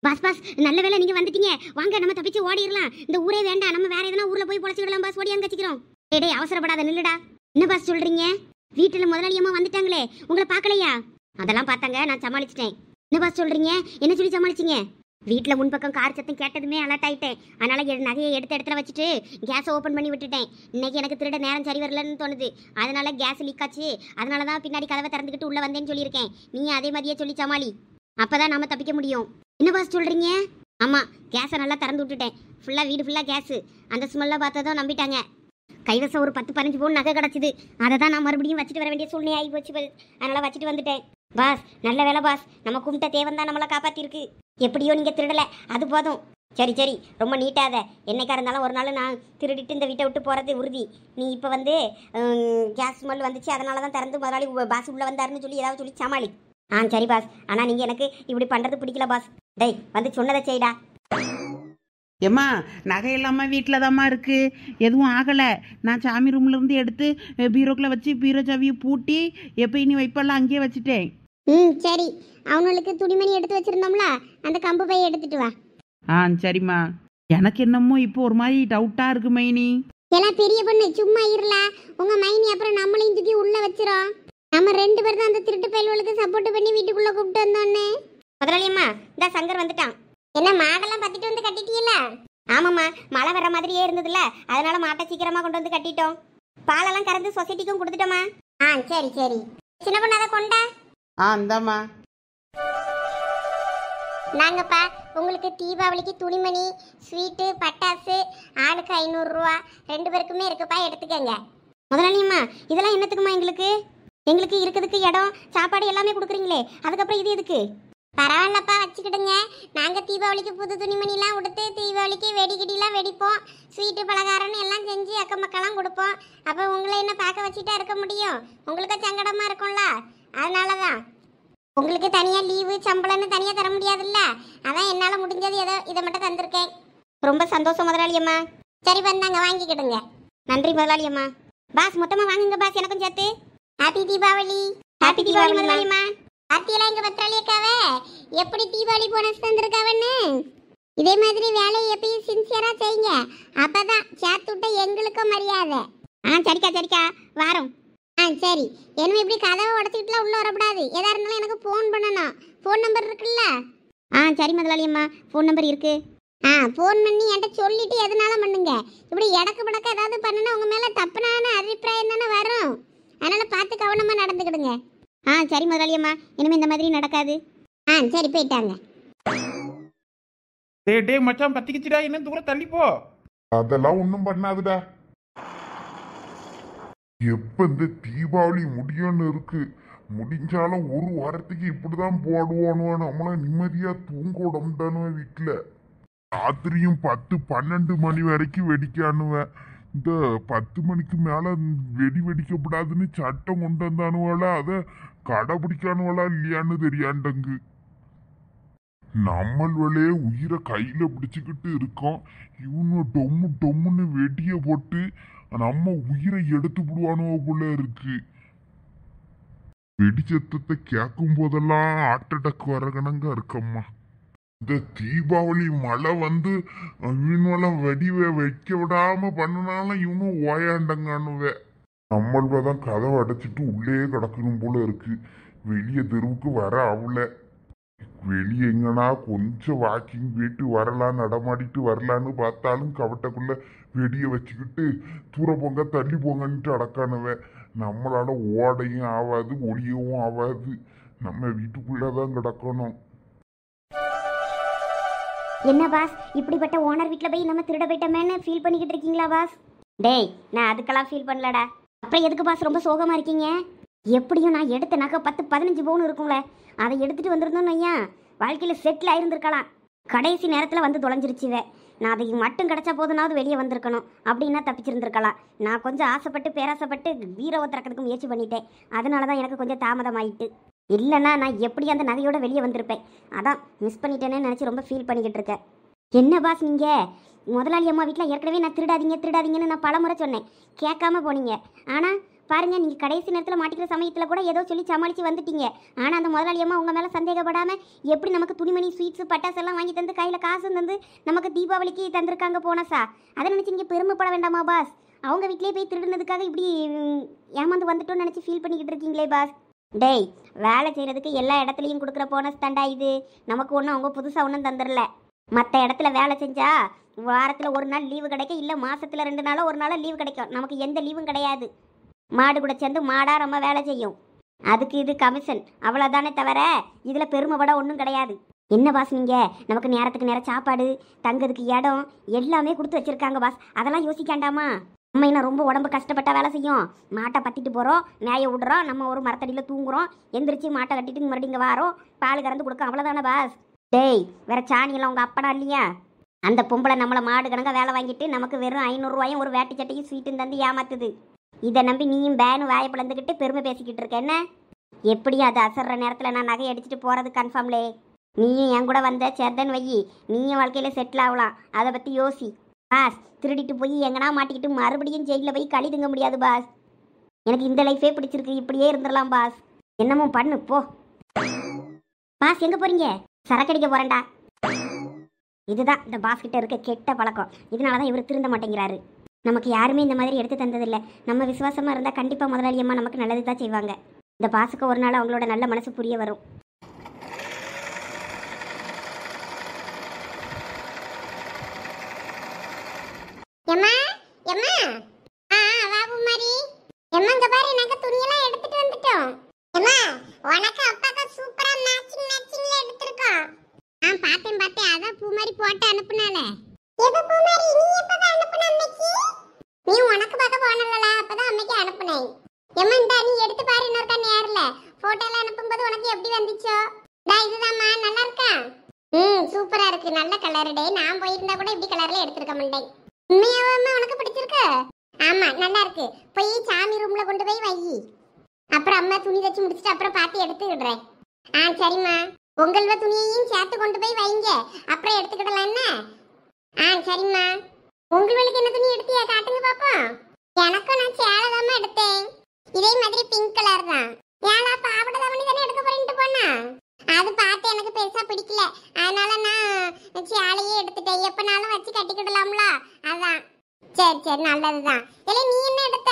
பாஸ் பாஸ், நல்ல வேலை நீங்க வந்துட்டீங்க. வாங்க நம்ம தப்பிச்சு ஓடிடலாம். இந்த ஊரே வேண்டாம், நம்ம வேற எதனா ஊர்ல போய் பொழைச்சிடலாம் பாஸ். ஓடியாங்க கச்சிக்கிறோம். டேய் அவசரப்படாத, நில்லுடா. என்ன பாஸ் சொல்றீங்க? வீட்டுல முதலாளியம்மா வந்துட்டாங்களே, உங்களை பார்க்கலையா? அதெல்லாம் பார்த்தாங்க, நான் சமாளிச்சிட்டேன். என்ன பாஸ் சொல்றீங்க? என்ன சொல்லி சமாளிச்சிங்க? வீட்டுல முன்பக்கம் கார் சத்தம் கேட்டதுமே அலர்ட் ஆயிட்டேன். அதனால நகையை எடுத்த இடத்துல வச்சுட்டு கேஸை ஓப்பன் பண்ணி விட்டுட்டேன். இன்னைக்கு எனக்கு திருட நேரம் சரி வரலன்னு தோணுது. அதனால கேஸ் லீக் ஆச்சு. அதனாலதான் பின்னாடி கதவை திறந்துக்கிட்டு உள்ள வந்தேன்னு சொல்லியிருக்கேன். நீ அதே மாதிரியே சொல்லி சமாளி, அப்பதான் நாம தப்பிக்க முடியும். என்ன பாஸ் சொல்றீங்க? ஆமா, கேஸை நல்லா திறந்து விட்டுட்டேன். வீடு ஃபுல்லா கேஸ். அந்த ஸ்மெல்ல பார்த்ததும் நம்பிட்டாங்க. கைவசம் ஒரு 10-15 பவுன் நகை கிடச்சிது. அதை தான் நான் மறுபடியும் வச்சுட்டு வர வேண்டிய சூழ்நிலை ஆகி போச்சு. அதனால வச்சுட்டு வந்துட்டேன். பாஸ் நல்ல வேலை பாஸ், நம்ம கும்பிட்ட தேவன் தான் நம்மளை காப்பாத்திருக்கு. எப்படியோ நீங்க திருடல, அது போதும். சரி சரி, ரொம்ப நீட்டாத. என்னைக்கா இருந்தாலும் ஒரு நாள் நான் திருடிட்டு இந்த வீட்டை விட்டு போறது உறுதி. நீ இப்போ வந்து கேஸ் ஸ்மெல் வந்துச்சு, அதனால தான் திறந்து முதலாளி பாஸ் உள்ள வந்தாருன்னு சொல்லி ஏதாவது சொல்லி சமாளி. சரி பாஸ், ஆனால் நீங்கள் எனக்கு இப்படி பண்ணுறது பிடிக்கல பாஸ். டேய் வந்து சொன்னதை செய்டா. ஏம்மா, நகை இல்லாமல் வீட்டில் தாம்மா இருக்கு, எதுவும் ஆகலை. நான் சாமி ரூம்லேருந்து எடுத்து பீரோக்குள்ளே வச்சு பீரோ சாவியை பூட்டி எப்போ நீ வைப்பெல்லாம் அங்கேயே வச்சுட்டேன். சரி, அவனுக்கு துணிமணி எடுத்து வச்சிருந்தோம்ல, அந்த கம்பு பையை எடுத்துட்டு வா. சரிம்மா. எனக்கு என்னமோ இப்போ ஒரு மாதிரி டவுட்டாக இருக்கு மைனி. எல்லாம் பெரிய பொண்ணு சும்மா இருல. உங்க மைனி அப்புறம் நம்மளையும் தூக்கி உள்ள வச்சிரும். நம்ம 2 பேர் தான் அந்த திருட்டு பயல்களுக்கு சப்போர்ட் பண்ணி வீட்டுக்குள்ள கூப்பிட்டு வந்தோன்னே. முதலாளியம்மா, இந்த சங்கர் வந்துட்டான். என்ன மாடெல்லாம் பத்திட்டு வந்து கட்டிட்டீங்களா? ஆமாம்மா, மழை வர மாதிரியே இருந்ததுல, அதனால மாட்டை சீக்கிரமா கொண்டு வந்து கட்டிட்டோம். பாலெல்லாம் கறந்து சொசைட்டிக்கும் கொடுத்துட்டோமா. சரி சரி. சின்ன பொண்ணு அதை கொண்டா. இந்தாம்மா. நாங்கப்பா உங்களுக்கு தீபாவளிக்கு துணிமணி, ஸ்வீட்டு, பட்டாசு ஆளுக்கு 500 ரூபா 2 பேருக்குமே இருக்குப்பா, எடுத்துக்கங்க. முதலாளியம்மா, இதெல்லாம் என்னத்துக்குமா? எங்களுக்கு இருக்கிறதுக்கு இடம், சாப்பாடு எல்லாமே கொடுக்குறீங்களே, அதுக்கப்புறம் இது எதுக்கு? பரவாயில்லப்பா, வச்சுக்கிடுங்க. நாங்கள் தீபாவளிக்கு புது துணிமணிலாம் உடுத்து தீபாவளிக்கு வெடிக்கிடிலாம் வெடிப்போம். ஸ்வீட்டு பலகாரம்னு எல்லாம் செஞ்சு அக்கம் பக்கம்லாம் கொடுப்போம். அப்போ உங்களை என்ன பார்க்க வச்சுட்டா இருக்க முடியும்? உங்களுக்கு சங்கடமாக இருக்கும்ல, அதனால தான். உங்களுக்கு தனியாக லீவு சம்பளம்னு தனியாக தர முடியாதுல்ல, அதான் என்னால் முடிஞ்சது ஏதோ இதை மட்டும் தந்திருக்கேன். ரொம்ப சந்தோஷம் முதலாளியம்மா. சரி வந்தாங்க, வாங்கிக்கிடுங்க. நன்றி முதலாளியம்மா. பாஸ் மொத்தமாக வாங்குங்க பாஸ், எனக்கும் சேர்த்து. ஹாப்பி தீபாவளி. ஹாப்பி தீபாவளி முதலாளியம்மா. பார்த்தியெல்லாம் எங்கள் பத்திராளியக்காவே எப்படி தீபாவளி போனஸ் தந்திருக்காவன்னு. இதே மாதிரி வேலையை எப்பயும் சின்சியராக செய்யுங்க, அப்போ தான் சேர்த்து விட்ட எங்களுக்கும் மரியாதை. சரிக்கா சரிக்கா, வாரம். சரி. என்ன இப்படி கதவை உடச்சிக்கிட்டுலாம் உள்ளே வரக்கூடாது. எதாக இருந்தாலும் எனக்கு ஃபோன் பண்ணணும். ஃபோன் நம்பர் இருக்குல்ல? சரி முதலாளியம்மா, ஃபோன் நம்பர் இருக்கு. ஃபோன் பண்ணி என்கிட்ட சொல்லிட்டு எதனால பண்ணுங்க. இப்படி இடக்கு படக்க ஏதாவது பண்ணுனா உங்கள் மேலே தப்புனான அபிப்பிராயம் தானே வரும். அதனால் பார்த்து கவனமாக நடந்துக்கிடுங்க. சரி முதலாளியம்மா, இனிமே இந்த மாதிரி நடக்காது. சரி போயிட்டாங்க. டே மச்சான், பத்திக்கிச்சுடா, என்ன தூரம் தள்ளிப்போ. அதெல்லாம் ஒன்றும் பண்ணாதுடா. எப்ப இந்த தீபாவளி முடியும்னு இருக்கு. முடிஞ்சாலும் ஒரு வாரத்துக்கு இப்படிதான் போடுவானுவ. நம்மளும் நிம்மதியா தூங்க உடம்புதானுவ வீட்டுல. ராத்திரியும் 10-12 மணி வரைக்கும் வெடிக்கானுவேன். இந்த 10 மணிக்கு மேல வெடிக்கப்படாதுன்னு சட்டம் கொண்டு வந்தானுவாளா, அதை கடைபிடிக்கானுவாளா இல்லையான்னு தெரியாண்டங்கு. நம்மளே உயிரை கையில பிடிச்சுக்கிட்டு இருக்கோம். இவனு டொம்மு டொம்முன்னு வெடிய போட்டு நம்ம உயிரை எடுத்து விடுவானுவ போல இருக்கு. வெடிச்சத்தத்தை கேட்கும் போதெல்லாம் ஹார்ட் அட்டாக் வரகணங்க இருக்கம்மா. இந்த தீபாவளி மழை வந்து இவனுவெல்லாம் வைக்க விடாம பண்ணினாலும் இவனும் ஓயாண்டங்கானுவே. நம்மளதான் கதவை அடைச்சிட்டு உள்ளே கிடக்கணும் போல இருக்கு. வெளியே தெருவுக்கு வர ஆகல. வெளியே எங்கன்னா கொஞ்சம் வாக்கிங் போயிட்டு வரலாம், நடமாடிட்டு வரலான்னு பார்த்தாலும் கவட்டக்குள்ள வெடியை வச்சுக்கிட்டு தூர போங்க தள்ளி போங்கன்ட்டு அடக்கானுவே. நம்மளால ஓடையும் ஆகாது, ஒளியவும் ஆகாது. நம்ம வீட்டுக்குள்ளதான் கிடக்கணும். என்ன பாஸ், இப்படிப்பட்ட ஓனர் வீட்டில் போய் நம்ம திருட போயிட்டோமேன்னு ஃபீல் பண்ணிக்கிட்டு இருக்கீங்களா பாஸ்? டேய், நான் அதுக்கெல்லாம் ஃபீல் பண்ணலடா. அப்புறம் எதுக்கு பாஸ் ரொம்ப சோகமாக இருக்கீங்க? எப்படியும் நான் எடுத்த நகை 10-15 பவுன் இருக்கும்ல, அதை எடுத்துகிட்டு வந்திருந்தோன்னு ஐயா வாழ்க்கையில் செட்டில் ஆயிருந்திருக்கலாம். கடைசி நேரத்தில் வந்து தொலைஞ்சிருச்சுவே. நான் அதை மட்டும் கிடச்சா போதுனாவது வெளியே வந்திருக்கணும், அப்படின்னா தப்பிச்சிருந்துருக்கலாம். நான் கொஞ்சம் ஆசைப்பட்டு பேராசைப்பட்டு வீரவை திறக்கிறதுக்கு முயற்சி பண்ணிட்டேன். அதனால தான் எனக்கு கொஞ்சம் தாமதமாயிட்டு. இல்லைன்னா நான் எப்படி அந்த நகையோட வெளியே வந்திருப்பேன். அதான் மிஸ் பண்ணிட்டேன்னு நினச்சி ரொம்ப ஃபீல் பண்ணிக்கிட்டு இருக்கேன். என்ன பாஸ், நீங்கள் முதலாளி அம்மா வீட்டில் ஏற்கனவே நான் திருடாதீங்கன்னு நான் பலமுறை சொன்னேன், கேட்காம போனீங்க. ஆனால் பாருங்க, நீங்கள் கடைசி நேரத்தில் மாட்டிக்கிற சமயத்தில் கூட ஏதோ சொல்லி சமாளித்து வந்துட்டீங்க. ஆனால் அந்த முதலாளி அம்மா உங்கள் மேலே சந்தேகப்படாமல் எப்படி நமக்கு துணிமணி, ஸ்வீட்ஸு, பட்டாசெல்லாம் வாங்கி தந்து கையில் காசு தந்து நமக்கு தீபாவளிக்கு தந்திருக்காங்க போனஸா. அதை நினச்சி நீங்கள் பெருமைப்பட வேண்டாமா பாஸ்? அவங்க வீட்லேயே போய் திருடுனதுக்காக இப்படி ஏமாந்து வந்துட்டோன்னு நினச்சி ஃபீல் பண்ணிக்கிட்டு இருக்கீங்களே பாஸ். டேய், வேலை செய்கிறதுக்கு எல்லா இடத்துலையும் கொடுக்குற போனஸ் தாண்டா இது. நமக்கு ஒன்றும் அவங்க புதுசாக ஒன்றும் தந்துடல. மற்ற இடத்துல வேலை செஞ்சா வாரத்தில் ஒரு நாள் லீவு கிடைக்கும், இல்லை மாதத்தில் 2 நாளோ ஒரு நாளோ லீவு கிடைக்கும். நமக்கு எந்த லீவும் கிடையாது. மாடு கூட சேர்ந்து மாடாக நம்ம வேலை செய்யும். அதுக்கு இது கமிஷன், அவ்வளோதானே தவிர இதில் பெருமைப்பட ஒன்றும் கிடையாது. என்ன பாஸ், நீங்கள் நமக்கு நேரத்துக்கு நேரம் சாப்பாடு, தங்கிறதுக்கு இடம் எல்லாமே கொடுத்து வச்சுருக்காங்க பாஸ். அதெல்லாம் யோசிக்காண்டாமா? நம்ம என்ன ரொம்ப உடம்பு கஷ்டப்பட்ட வேலை செய்யும்? மாட்டை பற்றிட்டு போகிறோம், மேய விடுறோம், நம்ம ஒரு மரத்தடியில் தூங்குறோம், எந்திரிச்சு மாட்டை கட்டிட்டு மறுபடியும் இங்கே வாரோம், பால் கறந்து கொடுக்கும், அவ்வளோதானே பாஸ்? டேய், வேற சாணியெல்லாம் உங்கள் அப்பனா இல்லையா? அந்த பொம்பளை நம்மளை மாடு கணக்க வேலை வாங்கிட்டு நமக்கு வெறும் 500 ரூபாயும் ஒரு வேட்டி சட்டையும் ஸ்வீட்டும் தந்து ஏமாத்துது. இதை நம்பி நீயும் பேனு வாயை பிளந்துக்கிட்டு பெருமை பேசிக்கிட்டு இருக்க என்ன? எப்படியும் அது அசர்ற நேரத்தில் நான் நகை அடிச்சுட்டு போகிறது கன்ஃபார்ம்லே. நீயும் என் கூட வந்த சேர்ந்தன்னு வை, நீயும் வாழ்க்கையில் செட்டில் ஆகலாம். அதை பற்றி யோசி பாஸ். திருடிட்டு போய் எங்கன்னா மாட்டிக்கிட்டு மறுபடியும் ஜெயிலில் போய் களி திங்க முடியாது பாஸ். எனக்கு இந்த லைஃபே பிடிச்சிருக்கு, இப்படியே இருந்துடலாம் பாஸ். என்னமோ பண்ணு போ பாஸ். எங்கே போகிறீங்க? சரக்கடிக்க போகிறேன்டா. இதுதான் இந்த பாஸ் கிட்ட இருக்க கெட்ட பழக்கம். இதனால தான் இவர் திருந்த மாட்டேங்கிறாரு. நமக்கு யாருமே இந்த மாதிரி எடுத்து தந்ததில்லை. நம்ம விசுவாசமாக இருந்தால் கண்டிப்பாக முதலாளி அம்மா நமக்கு நல்லது தான் செய்வாங்க. இந்த பாஸுக்கு ஒரு நாள் அவங்களோட நல்ல மனசு புரிய வரும். சூப்பரா இருக்கு, நல்ல கலர். டே, நான் போயிருந்தா கூட இப்படி கலர்ல எடுத்துருக்க மாட்டேன். உண்மையாவே உனக்கு பிடிச்சிருக்கு? ஆமா, நல்லா இருக்கு. போய் சாமி ரூம்ல கொண்டு போய் வை. அப்புறம் அம்மா துணி தச்சு முடிச்சுட்டு அப்புறம் பார்த்து எடுத்து விடுறேன். சரிம்மா. உங்களோட துணியையும் சேர்த்து கொண்டு போய் வைங்க, அப்புறம் எடுத்துக்கிடலாம் என்ன? சரிம்மா. உங்களுக்கு என்ன துணி எடுத்தியா? காட்டுங்க பாப்போம். எனக்கும் நான் சேலை தான் எடுத்தேன். இதே மாதிரி பிங்க் கலர் தான். ஏன்னா பாவடை தாவணி தானே எடுக்க போறேன்ட்டு போனா, அது பார்த்து எனக்கு பெருசா பிடிக்கல. அதனால நான் சேலையே எடுத்துட்டேன். எப்பனாலும் வச்சு கட்டிக்கிடலாம்ல, அதான். சரி சரி, நல்லதுதான். இல்லை, நீ என்ன எடுத்த?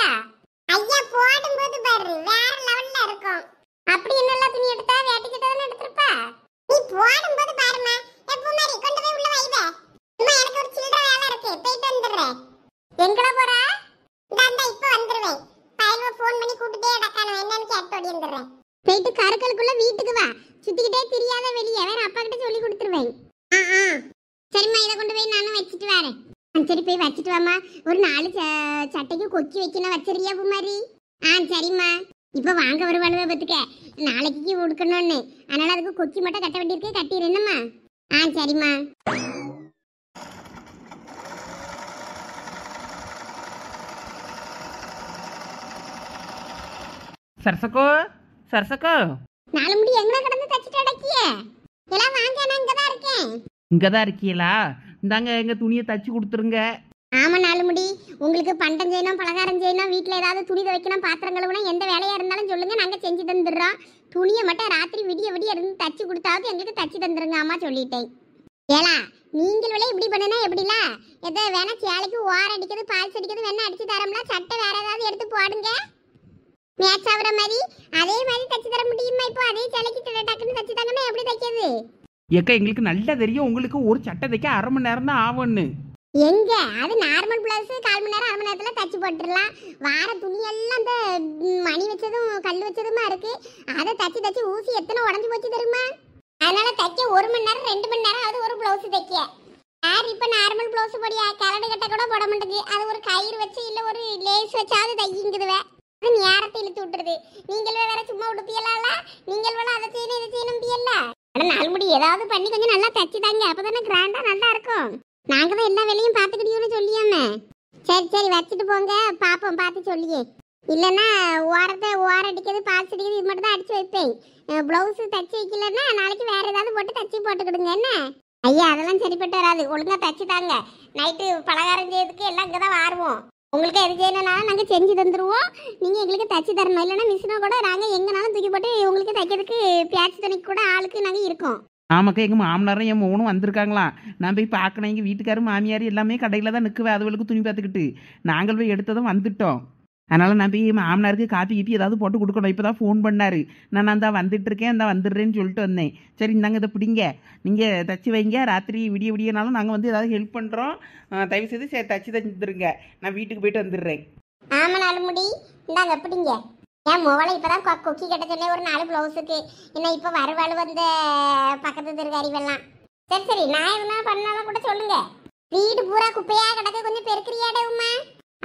ஐயா, போடும்போது பாரு வேற லெவல்ல இருக்கும். அப்படி என்னெல்லாம் துணி எடுத்தா? வேட்டி சட்டை தானே எடுத்திருப்ப. நீ போடும்போது பாருமா. எப்போ மாதிரி கொண்டு போய் உள்ள வைவே. அம்மா, எனக்கு ஒரு சில்லற வேலை இருக்கு, போயிட்டு வந்துடுறேன். எங்கடா போற? இந்தா இப்போ வந்துடுவேன். பையனுக்கு ஃபோன் பண்ணி கூட்டிட்டே டக்கான என்னன்னு கேட்டு ஓடி வந்துடுறேன். போயிட்டு கருக்கலுக்குள்ள வீட்டுக்கு வா. சுத்திக்கிட்டே தெரியாத வெளியே வேற அப்பா கிட்ட சொல்லி கொடுத்துருவேன். சரிம்மா, இதை கொண்டு போய் நானும் வச்சுட்டு வரேன். சரி, போய் வச்சுட்டு வாமா. ஒரு 4 சட்டைக்கு கொக்கி வைக்கணும், வச்சிருக்கியா பூமாரி? ஆ சரிம்மா. இப்ப வாங்க வருவாளுவே பத்துக்க, நாளைக்கு உடுக்கணும்னு. அதனால அதுக்கு கொக்கி மட்டும் கட்ட வேண்டியிருக்கு, கட்டிடு என்னம்மா. ஆ சரிம்மா. சரசக்கோ, சரசக்கோ, 4 முடி எங்கன கடந்து தச்சிட்டு அடக்கிய. எல்லாம் வாங்க, நான் இங்க தான் இருக்கேன். இங்கே தான் இருக்கீங்களா? இந்தாங்க எங்கள் துணியை தச்சு கொடுத்துருங்க. ஆமா 4 முடி, உங்களுக்கு பண்டம் செய்யணும், பலகாரம் செய்யணும், வீட்டில் ஏதாவது துணி துவைக்கணும், பாத்திரம் கழுவணும், எந்த வேலையா இருந்தாலும் சொல்லுங்க, நாங்க செஞ்சு தந்துடுறோம். துணியை மட்டும் ராத்திரி விடிய விடிய இருந்து தச்சு கொடுத்தாவது எங்களுக்கு தச்சு தந்துருங்க அம்மா சொல்லிட்டேன். ஏலா நீங்கள் விலை இப்படி பண்ணுனா எப்படில? எதை வேணா சேலைக்கு ஓரம் அடிக்கிறது, பால்ஸ் அடிக்கிறது வேணா அடிச்சு தரம்ல, சட்டை வேற ஏதாவது எடுத்து போடுங்க மேட்ச் ஆகுற மாதிரி. அதே மாதிரி தச்சு தர முடியுமா? இப்போ அதே சேலைக்கு டக்குன்னு தச்சு தாங்கன்னா எப்படி தைக்கிறது? ஏக்கா எங்களுக்கு நல்லா தெரியும் உங்களுக்கு ஒரு சட்டை தைக்க 1/2 மணி நேரம் தான் ஆகும்னு. எங்க அது நார்மல் பிளவுஸ் 1/4 மணி நேரம் 1/2 மணி நேரத்துல தச்சு போட்டுடலாம். வார துணியெல்லாம் அந்த மணி வச்சதும் கல் வச்சதுமா இருக்கு. அதை தச்சு தச்சு ஊசி எத்தனை உடஞ்சு போச்சு தெரியுமா? அதனால தைக்க 1 மணி நேரம் 2 மணி நேரம் அது ஒரு பிளவுஸ் தைக்க. யார் இப்ப நார்மல் பிளவுஸ் போடியா கரடு கட்ட கூட போட மாட்டேங்குது. அது ஒரு கயிறு வச்சு இல்ல ஒரு லேஸ் வச்சாவது தைக்குங்குதுவே. அது நேரத்தை இழுத்து விட்டுருது. நீங்கள் வேற சும்மா உடுப்பியலால, நீங்கள் வேணா அதை செய்யணும் இதை செய்யணும் பியல்ல. ஆனா 4 முடி ஏதாவது பண்ணி கொஞ்சம் நல்லா தச்சு தாங்க, அப்பதானே கிராண்டா நல்லா இருக்கும். நாங்க தான் எல்லா வேலையும் பார்த்துக்கிட்டியோன்னு சொல்லியாமே. சரி சரி வச்சுட்டு போங்க, பாப்போம் பார்த்து சொல்லியே. இல்லைன்னா ஓரத்தை ஓரம் அடிக்கிறது, பால்ஸ் அடிக்கிறது இது மட்டும் தான் அடிச்சு வைப்பேன். பிளவுஸ் தச்சு வைக்கலன்னா நாளைக்கு வேற ஏதாவது போட்டு தச்சு போட்டுக்கிடுங்க என்ன. ஐயா அதெல்லாம் சரிப்பட்டு வராது, ஒழுங்கா தச்சு தாங்க. நைட்டு பலகாரம் செய்யறதுக்கு எல்லாம் இங்கே தான் வாருவோம். உங்களுக்கு எது செய்யணும்னாலும் நாங்கள் செஞ்சு தந்துடுவோம். நீங்கள் எங்களுக்கு தச்சு தரணும். இல்லைன்னா மிஷினை கூட நாங்கள் எங்கேனாலும் தூக்கி போட்டு உங்களுக்கு தைக்கிறதுக்கு பேச்சு துணிக்கு கூட ஆளுக்கு நாங்கள் இருக்கோம். ஆமாக்கா எங்கள் மாமனாரும் என் மோனும் வந்திருக்காங்களாம். நான் போய் பார்க்கணும். எங்கள் வீட்டுக்காரும் மாமியார் எல்லாமே கடையில் தான் நிற்குவேன், அதுவளுக்கு துணி பார்த்துக்கிட்டு. நாங்கள் போய் எடுத்ததும் வந்துட்டோம். அதனால் நான் போய் மாமனாருக்கு காப்பி கீப்பி ஏதாவது போட்டு கொடுக்கணும். இப்போ தான் ஃபோன் பண்ணார். நான் தான் வந்துட்டுருக்கேன், அந்த வந்துடுறேன்னு சொல்லிட்டு வந்தேன். சரி இந்தாங்க இதை பிடிங்க, நீங்கள் தச்சு வைங்க. ராத்திரி விடிய விடியனாலும் நாங்கள் வந்து ஏதாவது ஹெல்ப் பண்ணுறோம். தயவுசெய்து சரி தச்சு தந்துருங்க, நான் வீட்டுக்கு போயிட்டு வந்துடுறேன். ஆமாம் 4 முடி இந்தாங்க பிடிங்க. என் மோளை இப்போதான் கொக்கி கட்ட சொன்னேன் ஒரு 4 பிளவுஸுக்கு. என்ன இப்போ வருவாள் வந்த பக்கத்து தெருக்காரிவெல்லாம். சரி சரி நான் எதுனா பண்ணாலும் கூட சொல்லுங்க. வீடு பூரா குப்பையா கிடக்கு, கொஞ்சம் பெருக்கிறியாடே உமா.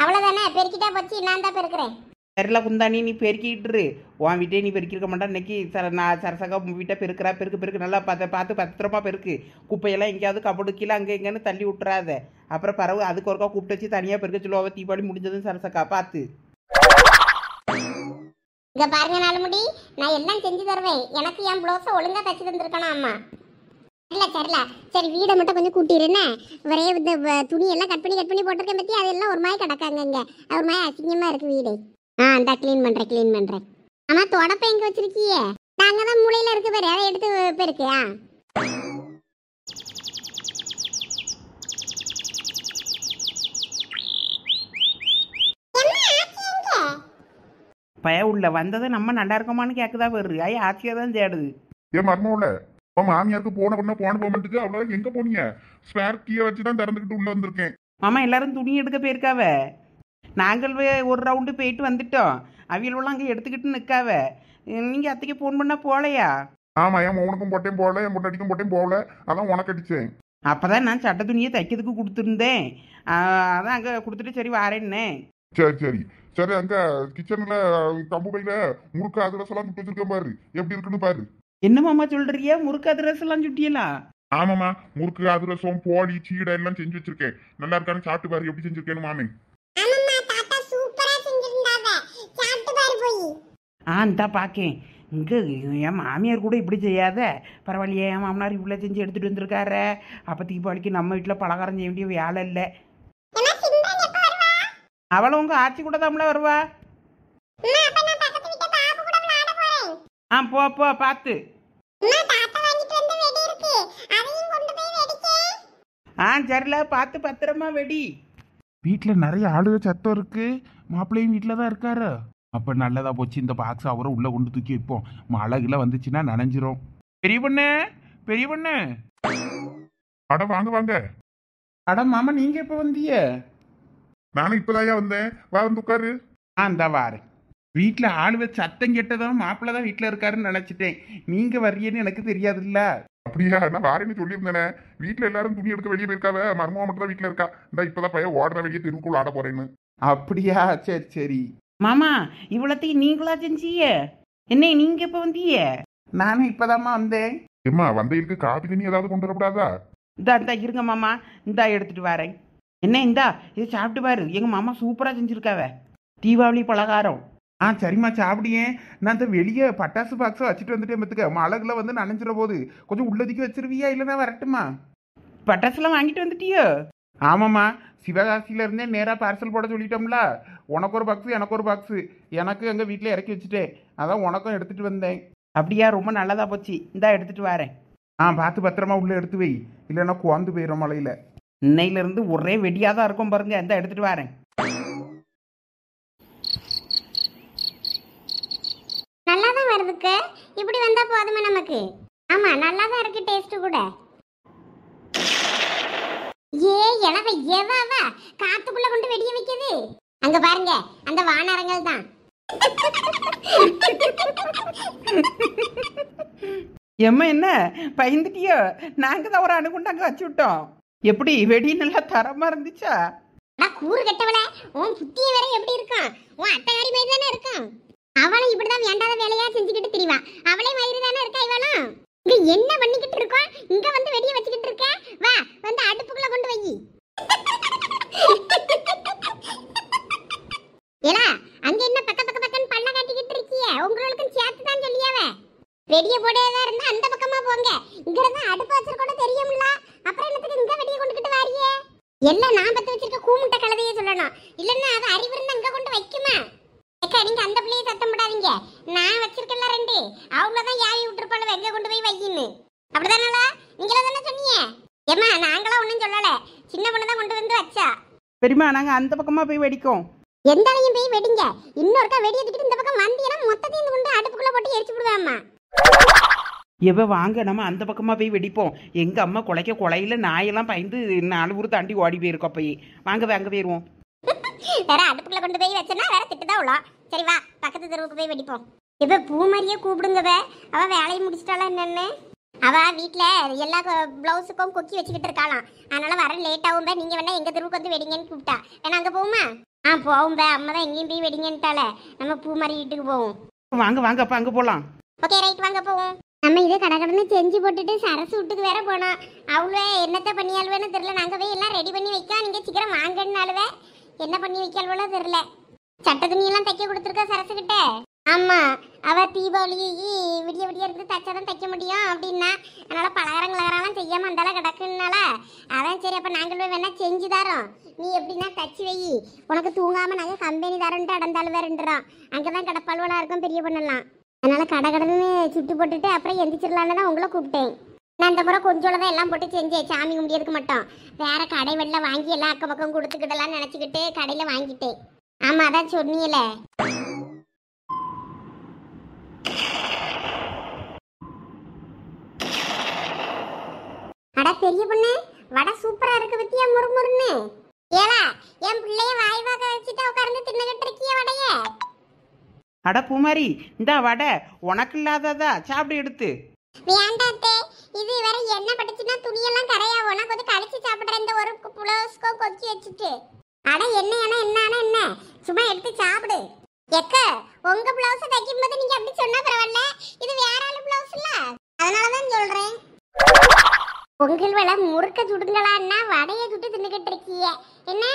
அவ்வளோதானே, பெருக்கிட்டா போச்சு, நான் தான் பெருக்கிறேன். சரில குந்தாணி நீ பெருக்கிட்டுரு. உன் வீட்டே நீ பெருக்கிருக்க மாட்டா. இன்னைக்கு நான் சரசகா வீட்டை பெருக்கிறா, பெருக்கு நல்லா பார்த்து பத்திரமா பெருக்கு. குப்பையெல்லாம் எங்கேயாவது கபடு கீழே அங்கே எங்கேன்னு தள்ளி விட்டுறாத. அப்புறம் பறவு அதுக்கு ஒருக்கா கூப்பிட்டு வச்சு தனியாக பெருக்க சொல்லுவா. தீபாவளி முடிஞ்சதும் சரசக்கா பார்த்து. இங்க பாருங்க 4 முடி, நான் எல்லாம் செஞ்சு தருவேன். எனக்கு என் பிளவுஸை ஒழுங்கா தச்சு தந்துருக்கணும் அம்மா. இல்ல சரில சரி வீடை மட்டும் கொஞ்சம் கூட்டிடுன்னு ஒரே இந்த துணி எல்லாம் கட் பண்ணி போட்டிருக்கேன் பத்தி அதெல்லாம் ஒரு மாதிரி கிடக்காங்க. இங்க அது ஒரு மாதிரி அசிங்கமா இருக்கு வீடு. இந்த க்ளீன் பண்றேன். ஆமா தொடப்ப எங்க வச்சிருக்கியே? நாங்க தான் மூலையில இருக்கு பாரு, அதை எடுத்து போயிருக்கு. பய உள்ள வந்ததை நம்ம நல்லா இருக்கோமான்னு கேட்குதா வருது. ஆட்சியாக தான் தேடுது. ஏன் மர்மவுல உன் மாமியாருக்கு போன போக மாட்டேங்குது. அவ்வளோ எங்க போனீங்க? ஸ்பேர் கீயை வச்சு தான் திறந்துக்கிட்டு உள்ள வந்திருக்கேன். மாமா எல்லாரும் துணி எடுக்க போயிருக்காவ. நாங்கள் ஒரு ரவுண்டு போயிட்டு வந்துட்டோம். அவியலெல்லாம் அங்கே எடுத்துக்கிட்டு நிற்காவ. நீங்கள் அத்தைக்கு ஃபோன் பண்ணால் போகலையா? ஆமா, என் உனக்கும் போட்டேன் போகல, என் பொண்டாட்டிக்கும் போட்டேன் போகல, அதான் உனக்கு அடிச்சேன். அப்போ தான் நான் சட்டை துணியை தைக்கிறதுக்கு கொடுத்துருந்தேன். அதான் அங்கே கொடுத்துட்டு சரி வாரேன்னே. சரி சரி சரி, அங்க கிச்சன்ல கம்பு பையில முறுக்கு அதிரசெல்லாம் சுட்டு வச்சிருக்கேன் பாரு, எப்படி இருக்குன்னு பாரு. என்ன மாமா சொல்றியா? முறுக்கு அதிரசெல்லாம் சுட்டியலா? ஆமாமா, முறுக்கு அதிரசம் போடி சீடை எல்லாம் செஞ்சு வச்சிருக்கேன். நல்லா இருக்கான்னு சாப்பிட்டு பாரு எப்படி செஞ்சிருக்கேன்னு மாமே. இந்தா பார்க்கேன். இங்கே என் மாமியார் கூட இப்படி செய்யாத. பரவாயில்லையே, என் மாமனார் இவ்வளோ செஞ்சு எடுத்துகிட்டு வந்திருக்காரு. அப்போ தீபாவளிக்கு நம்ம வீட்டில் பலகாரம் செய்ய வேண்டிய வேலை இல்லை. அவளும் உங்கள் ஆட்சி கூட தான் வருவா. போ பார்த்து. சரில பார்த்து பத்திரமா வெடி. வீட்டில் நிறைய ஆளுக சத்தம் இருக்கு. மாப்பிள்ளையும் வீட்டில் தான் இருக்காரு. அப்போ நல்லதா போச்சு, இந்த பாக்ஸ் அவரை உள்ள கொண்டு தூக்கி வைப்போம். மழைகில வந்துச்சுன்னா நனைஞ்சிரும். பெரிய பொண்ணு அட வாங்க வாங்க. அட மாமா நீங்க எப்போ வந்தீங்க? நானும் இப்பதாயா வந்தேன், வா வந்து உட்காரு. இந்த வாரு. வீட்டில் ஆளுவ சத்தம் கேட்டதும் மாப்பிள்ளை தான் வீட்டில் இருக்காருன்னு நினச்சிட்டேன். நீங்கள் வர்றீன்னு எனக்கு தெரியாதுல்ல. அப்படியா? நான் வாரேன்னு சொல்லியிருந்தேனே. வீட்டுல எல்லாரும் துணி எடுக்க வெளியே போயிருக்காவ, மர்மமா மட்டும் தான் வீட்டுல இருக்கா. இந்த இப்பதான் பையன் ஓடுற வெளியே தெருவுக்குள்ள ஆட போறேன்னு. அப்படியா? சரி சரி. மாமா இவ்வளோத்தையும் நீங்களா செஞ்சிய? என்ன நீங்க எப்போ வந்தீங்க? நானும் இப்போதாம்மா வந்தேன். ஏம்மா வந்தைகளுக்கு காப்பி தண்ணி ஏதாவது கொண்டு வரக்கூடாதா? இந்தா இருங்க மாமா, இந்தா எடுத்துட்டு வரேன். என்ன இந்தா இதை சாப்பிட்டு பாரு, எங்க மாமா சூப்பராக செஞ்சிருக்காவ தீபாவளி பலகாரம். சரிம்மா சாப்பிடியேன். நான் இந்த வெளியே பட்டாசு பாக்ஸை வச்சுட்டு வந்துட்டேன். பத்துக்க மழகுல வந்து நனைஞ்சிட போது கொஞ்சம் உள்ளதுக்கு வச்சிருவியா, இல்லைன்னா வரட்டுமா? பட்டாசுலாம் வாங்கிட்டு வந்துட்டியோ? ஆமாம்மா, சிவகாசியில இருந்தே நேராக பார்சல் போட சொல்லிட்டோம்ல. உனக்கு ஒரு பாக்ஸு எனக்கு ஒரு பாக்ஸு, எனக்கு எங்கள் வீட்டில் இறக்கி வச்சுட்டேன். அதான் உனக்கும் எடுத்துட்டு வந்தேன். அப்படியா, ரொம்ப நல்லதா போச்சு. இந்தா எடுத்துட்டு வரேன். பார்த்து பத்திரமா உள்ள எடுத்து வை, இல்லைன்னா குவாந்து போயிடும் மழையில. இன்னையிலிருந்து ஒரே வெடியாதான் இருக்கும் பாருங்க. இந்தா எடுத்துட்டு வரேன். நல்லாதான் வருதுக்கு. இப்படி வந்தா போதுமே நமக்கு. ஆமா நல்லாதான் இருக்கு, டேஸ்ட் கூட. ஏ எலவ எவவ காத்துக்குள்ள கொண்டு வெடிய வைக்குது. அங்க பாருங்க, அந்த வானரங்கள் தான். எம்மா என்ன பயந்துட்டியோ? நாங்க தான் ஒரு அணுகுண்டு அங்க வச்சு விட்டோம். எப்படி வெடி நல்லா தரமா இருந்துச்சா? கூறு கட்டவள, உன் புத்திய வேற எப்படி இருக்கும்? உன் அட்டையாரி மாதிரி தானே இருக்கும். அவளும் இப்படிதான் வேண்டாத வேலையா செஞ்சுக்கிட்டு திரிவா. அவளே மாதிரி தானே இருக்கா இவளும். இங்க என்ன பண்ணிக்கிட்டு இருக்கோம்? இங்க வந்து வெடிய வச்சுக்கிட்டு இருக்க. வா வந்து அடுப்புக்குள்ள கொண்டு வை. ஏலா அங்க என்ன பக்க பக்க பக்கன்னு பல்ல காட்டிக்கிட்டு இருக்கியே? உங்களுக்கும் சேர்த்து தான் சொல்லியாவ. வெடிய போடதா இருந்தா அந்த பக்கமா போங்க. இங்க இருந்தா அடுப்பு வச்சிருக்கோட தெரியும்ல. அப்புறம் என்னத்துக்கு இங்க வெடிய கொண்டுக்கிட்டு வாரியே? எல்லாம் நான் பத்த வச்சிருக்க கூமுட்ட கலதையே சொல்லணும். இல்லன்னா அது அறிவு இருந்தா இங்க கொண்டு வைக்குமா? ஏக்கா நீங்க அந்த பிள்ளையை சத்தம் போடாதீங்க. நான் வச்சிருக்கல ரெண்டு, அவங்களதான் யாவி விட்டுருப்பாள் எங்க கொண்டு போய் வையின்னு. அப்படிதானே நீங்களா தானே சொன்னீங்க? ஏமா நாங்களாம் ஒன்றும் சொல்லல, சின்ன பொண்ணு தான் கொண்டு வந்து வச்சா. பெரியமா நாங்க அந்த பக்கமா போய் வெடிக்கோம். எந்தாலையும் போய் வெடிங்க. இன்னொருக்கா வெடி எடுத்துக்கிட்டு இந்த பக்கம் வந்தீங்கன்னா மொத்தத்தையும் கொண்டு அடுப்புக்குள்ள போட்டு எரிச்சு விடுவாம்மா. எவ வாங்க நம்ம அந்த பக்கமா போய் வெடிப்போம். எங்க அம்மா கொலையில நாயெல்லாம் பயந்து 4 ஊர் தாண்டி ஓடி போயிருக்கோம். போய் வாங்க அங்க போயிருவோம். வேற அடுப்புக்குள்ள கொண்டு போய் வச்சனா வேற திட்டுதான் உள்ள. சரி வா பக்கத்து தெருவுக்கு போய் வெடிப்போம். இப்ப பூமாரியே கூப்பிடுங்கவ, அவ வேலையை முடிச்சிட்டாளா என்னன்னு? அவ வீட்டுல எல்லா பிளவுஸுக்கும் கொக்கி வச்சுக்கிட்டு இருக்காளாம். அதனால வர லேட் ஆகும். நீங்க வேணா எங்க தெருவுக்கு வந்து வெடிங்கன்னு கூப்பிட்டா. வேணா அங்க போகுமா? போகும். அம்மா தான் எங்கேயும் போய் வெடிங்கன்ட்டால. நம்ம பூமாரி வீட்டுக்கு போவோம். வாங்க அப்ப அங்க போலாம். ஓகே ரைட் வாங்க போவோம். நம்ம இதை கடகடன்னு செஞ்சு போட்டுட்டு சரசு வீட்டுக்கு வேற போனோம். அவ்வளோ என்னத்த பண்ணியாளுவேன்னு தெரியல. நாங்க போய் எல்லாம் ரெடி பண்ணி வைக்கா, நீங்க சீக்கிரம் வாங்கன்னாலுவே என்ன பண்ணி வைக்காளுவோ தெரியல. சட்ட துணியெல்லாம் தைக்க கொடுத்துருக்கா சரசு கிட்ட. ஆமா அவ தீபாவளி விடிய இருந்து தைச்சாதான் தைக்க முடியும் அப்படின்னா, அதனால பலகாரங்களெல்லாம் செய்யாம அந்தால கிடக்குனால அதான் சரி அப்ப நாங்களும் வேணா செஞ்சு தரோம். நீ எப்படின்னா தச்சு வை, உனக்கு தூங்காம நாங்க கம்பெனி தரோன்ட்டு அடந்தாலும் வேறன்றோம். அங்கதான் கடப்பால்வலா இருக்கும் பெரிய பொண்ணெல்லாம். அதனால கடகடன்னு சுட்டு போட்டுட்டு அப்புறம் எந்திரிச்சிடலான்னு தான் உங்களை கூப்பிட்டேன். நான் இந்த முறை கொஞ்சோட தான் எல்லாம் போட்டு செஞ்சேன், சாமி கும்பிடியதுக்கு மட்டும். வேற கடை வெள்ள வாங்கி எல்லாம் அக்கம் பக்கம் கொடுத்துக்கிடலாம்னு நினச்சிக்கிட்டு கடையில் வாங்கிட்டேன். ஆமாம் அதான் சொன்னீல. அட பெரிய பொண்ணு, வடை சூப்பரா இருக்கு பத்தியா, முறுமுறுன்னு. ஏலா என் பிள்ளைய வாய் வாக்க வச்சுட்டு உட்கார்ந்து தின்னுகிட்டு இருக்கிய வடைய. அட பூமாரி, இந்த வடை உனக்கு இல்லாததா, சாப்பிடு எடுத்து. வேண்டாத்தே, இது வேற என்ன பட்டுச்சுன்னா துணியெல்லாம் கரையா. உனக்கு வந்து கழிச்சு சாப்பிடுற இந்த ஒரு புலோஸ்கோ கொக்கி வச்சுட்டு. அட என்ன சும்மா எடுத்து சாப்பிடு. எக்க உங்க பிளவுஸ் தைக்கும் போது நீங்க அப்படி சொன்னா பரவாயில்ல, இது வேற ஆளு பிளவுஸ் இல்ல, அதனாலதான் சொல்றேன். பொங்கல் வேலை முறுக்க சுடுங்களான்னா வடைய சுட்டு தின்னுக்கிட்டு இருக்கீங்க என்ன?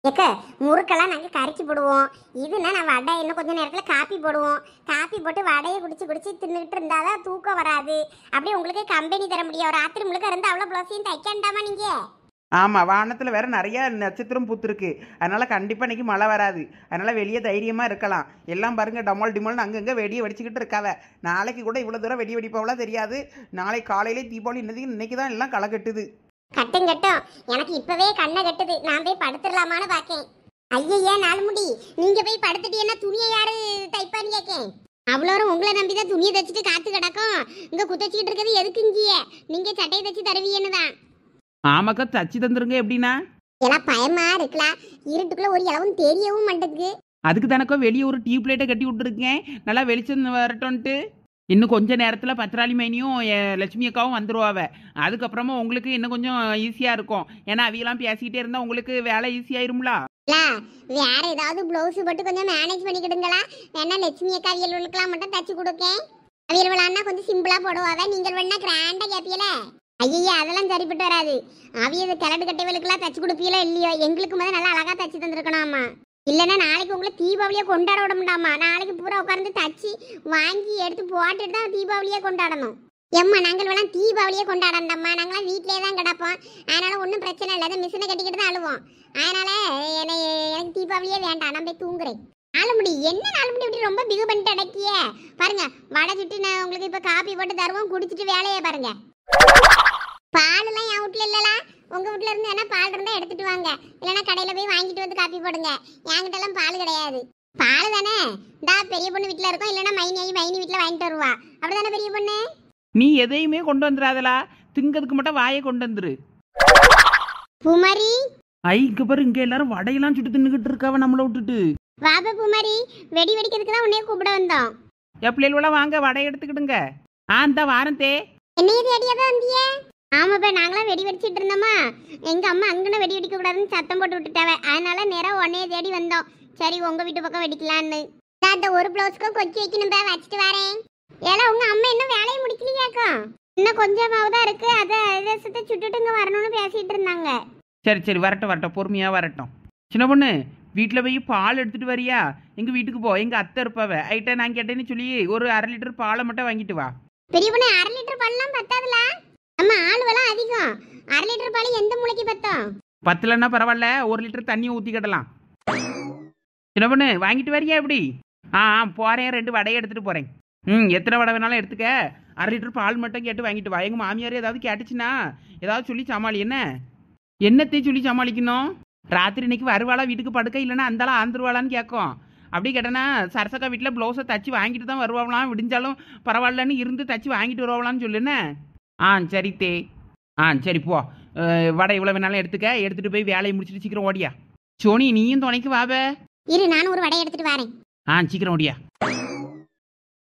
எக்க முறுக்கெல்லாம் நாங்கள் கரைச்சி போடுவோம். இதுன்னா நான் வடை இன்னும் கொஞ்சம் நேரத்தில் காப்பி போடுவோம். காப்பி போட்டு வடையை குடிச்சு தின்னுக்கிட்டு இருந்தாதான் தூக்கம் வராது. அப்படியே உங்களுக்கு கம்பெனி தர முடியும். ஒரு ராத்திரி முழுக்க இருந்து அவ்வளோ ப்ளவுஸையும் தைக்கண்டாமா நீங்கள்? ஆமாம், வானத்தில் வேற நிறைய நட்சத்திரம் பூத்துருக்கு. அதனால கண்டிப்பாக இன்னைக்கு மழை வராது. அதனால வெளியே தைரியமாக இருக்கலாம். எல்லாம் பாருங்க டமால் டிமால்னு அங்கங்கே வெடியை வெடிச்சுக்கிட்டு இருக்காவ. நாளைக்கு கூட இவ்வளோ தூரம் வெடி வெடிப்பாவெல்லாம் தெரியாது. நாளை காலையிலே தீபாவளி இன்னைக்கு தான் எல்லாம் களை கட்டுது. கட்டும் எனக்கு இப்பவே கண்ணை கட்டுது. நான் போய் படுத்துடலாமான்னு பாக்கேன். ஐயா நாலு முடி, நீங்க போய் படுத்துட்டீங்கன்னா துணியை யாரு தைப்பான்னு கேட்கேன். அவ்வளோ உங்களை நம்பிதான் துணியை தைச்சிட்டு காத்து கிடக்கும். இங்க குத்தச்சிக்கிட்டு இருக்கிறது எதுக்கு இங்கேயே? நீங்க சட்டையை தைச்சு தருவீன்னு தான். ஆமாக்கா, தச்சு தந்துருங்க. எப்படின்னா எல்லாம் பயமா இருக்கலாம். இருட்டுக்குள்ள ஒரு இளவும் தெரியவும் மாட்டேங்குது. அதுக்கு தானக்கா வெளியே ஒரு டியூப் லைட்டை கட்டி விட்டுருக்கேன், நல்லா வெளிச்சம் வரட்டும்ட்டு. இன்னும் கொஞ்ச நேரத்தில் பத்திராளி மைனியும் லட்சுமி அக்காவும் வந்துருவாவ. அதுக்கப்புறமா உங்களுக்கு இன்னும் கொஞ்சம் ஈஸியாக இருக்கும். ஏன்னா அவையெல்லாம் பேசிக்கிட்டே இருந்தால் உங்களுக்கு வேலை ஈஸியாயிரும்ல. இல்ல வேற ஏதாவது பிளவுஸ் போட்டு கொஞ்சம் மேனேஜ் பண்ணிக்கிடுங்களா? வேணா லட்சுமி அக்கா அவியல்களுக்கெல்லாம் மட்டும் தச்சு கொடுக்கேன். அவியல்வளான்னா கொஞ்சம் சிம்பிளா போடுவாங்க, நீங்கள் வேணா கிராண்டா கேப்பியல. ஐயா அதெல்லாம் சரிப்பட்டு வராது. அவியது கிளடு கட்டைகளுக்கெல்லாம் தச்சு கொடுப்பீங்களோ இல்லையோ, எங்களுக்கு முதல்ல நல்லா அழகா தச்சு தந்துருக்கணும்மா. இல்லைன்னா நாளைக்கு உங்களை தீபாவளியை கொண்டாட விட முடியாமா. நாளைக்கு பூரா உட்கார்ந்து தச்சு வாங்கி எடுத்து போட்டுட்டு தான் தீபாவளியை கொண்டாடணும். எம்மா நாங்கள் வேணா தீபாவளியே கொண்டாடண்டம்மா. நாங்களாம் வீட்டிலே தான் கிடப்போம். அதனால ஒன்றும் பிரச்சனை இல்லை. அதை மிஷினை கட்டிக்கிட்டு தான் அழுவோம். அதனால எனக்கு தீபாவளியே வேண்டாம். நான் போய் தூங்குறேன். நாலுமுடி என்ன நாலுமுடி இப்படி ரொம்ப பிகு பண்ணிட்டு அடக்கிய பாருங்க. வடை சுட்டு நான் உங்களுக்கு இப்போ காப்பி போட்டு தருவோம், குடிச்சிட்டு வேலையை பாருங்க. பாலெல்லாம் என் வீட்டில் இல்லைலா? உங்கள் வீட்டில் இருந்து வேணா பால் இருந்தால் எடுத்துட்டு வாங்க. இல்லைன்னா கடையில் போய் வாங்கிட்டு வந்து காப்பி போடுங்க. என்கிட்ட எல்லாம் பால் கிடையாது. பால் தானே இந்தா பெரிய பொண்ணு வீட்டில் இருக்கும், இல்லைன்னா மைனி வீட்டில் வாங்கிட்டு வருவா. அப்படிதானே பெரிய பொண்ணு? நீ எதையுமே கொண்டு வந்துடாதலா, திங்கிறதுக்கு மட்டும் வாயை கொண்டு வந்துரு. பூமாரி ஐக்கு பாரு, இங்க எல்லாரும் வடையெல்லாம் சுட்டு தின்னுகிட்டு இருக்காவ நம்மளை விட்டுட்டு. வாப பூமாரி, வெடி வெடிக்கிறதுக்கு தான் உன்னைய கூப்பிட வந்தோம். என் பிள்ளைகளோட வாங்க வடை எடுத்துக்கிடுங்க. இந்த வாரந்தே என்னைய தேடியாவே வந்தியே? ஆமாப்பா, நாங்களாம் வெடி வெடிச்சிட்டு இருந்தோமா. எங்க அம்மா அங்கன வெடி வெடிக்க கூடாதுன்னு சத்தம் போட்டு விட்டுட்டாவ. அதனால நேரம் உன்னைய தேடி வந்தோம். சரி உங்க வீட்டு பக்கம் வெடிக்கலான்னு. அந்த ஒரு பிளவுஸ்க்கும் கொக்கி வைக்கணும்பா, வச்சுட்டு வரேன். ஏன்னா உங்க அம்மா இன்னும் வேலையை முடிக்கலையாக்கும். இன்னும் கொஞ்சமாவதான் இருக்கு. அதை சுட்டுட்டு இங்க வரணும்னு பேசிட்டு இருந்தாங்க. சரி சரி, வரட்டும் வரட்டும், பொறுமையா வரட்டும். சின்ன பொண்ணு, வீட்டில் போய் பால் எடுத்துட்டு வரியா? எங்க வீட்டுக்கு போ, எங்க அத்தை இருப்பாவ. ஐட்ட நான் கேட்டேன்னு சொல்லி ஒரு 1/2 லிட்டர் பாலை மட்டும் வாங்கிட்டு வா. பெரிய பொண்ணு 1/2 லிட்டர் பால்லாம் பத்தாதுல. நம்ம ஆளுவெல்லாம் அதிகம். 1/2 லிட்டர் பால் எந்த மூளைக்கு பத்தோம்? பத்தலன்னா பரவாயில்ல, 1 லிட்டர் தண்ணி ஊற்றிக்கிடலாம். சின்ன பொண்ணு வாங்கிட்டு வரியா எப்படி? போறேன், 2 வடையை எடுத்துட்டு போறேன். எத்தனை வடை வேணாலும் எடுத்துக்க. 1/2 லிட்டர் பால் மட்டும் கேட்டு வாங்கிட்டு வா. எங்க மாமியார் ஏதாவது கேட்டுச்சுன்னா ஏதாவது சொல்லி சமாளி. என்னத்தையும் சொல்லி சமாளிக்கணும்? ராத்திரி இன்னைக்கு வருவாளா வீட்டுக்கு படுக்க, இல்லைன்னா அந்தாலும் ஆந்துருவாளான்னு கேட்கும். அப்படி கேட்டனா சரசக்கா வீட்டில் ப்ளவுஸை தச்சு வாங்கிட்டு தான் வருவாங்களாம். விடிஞ்சாலும் பரவாயில்லன்னு இருந்து தச்சு வாங்கிட்டு வருவாங்களான்னு சொல்லுன்னு. சரி தே. சரி போ, வடை இவ்வளோ வேணாலும் எடுத்துக்க. எடுத்துகிட்டு போய் வேலையை முடிச்சுட்டு சீக்கிரம் ஓடியா. சோனி நீயும் துணைக்கு வாப. இரு, நானும் ஒரு வடை எடுத்துட்டு வரேன். சீக்கிரம் ஓடியா.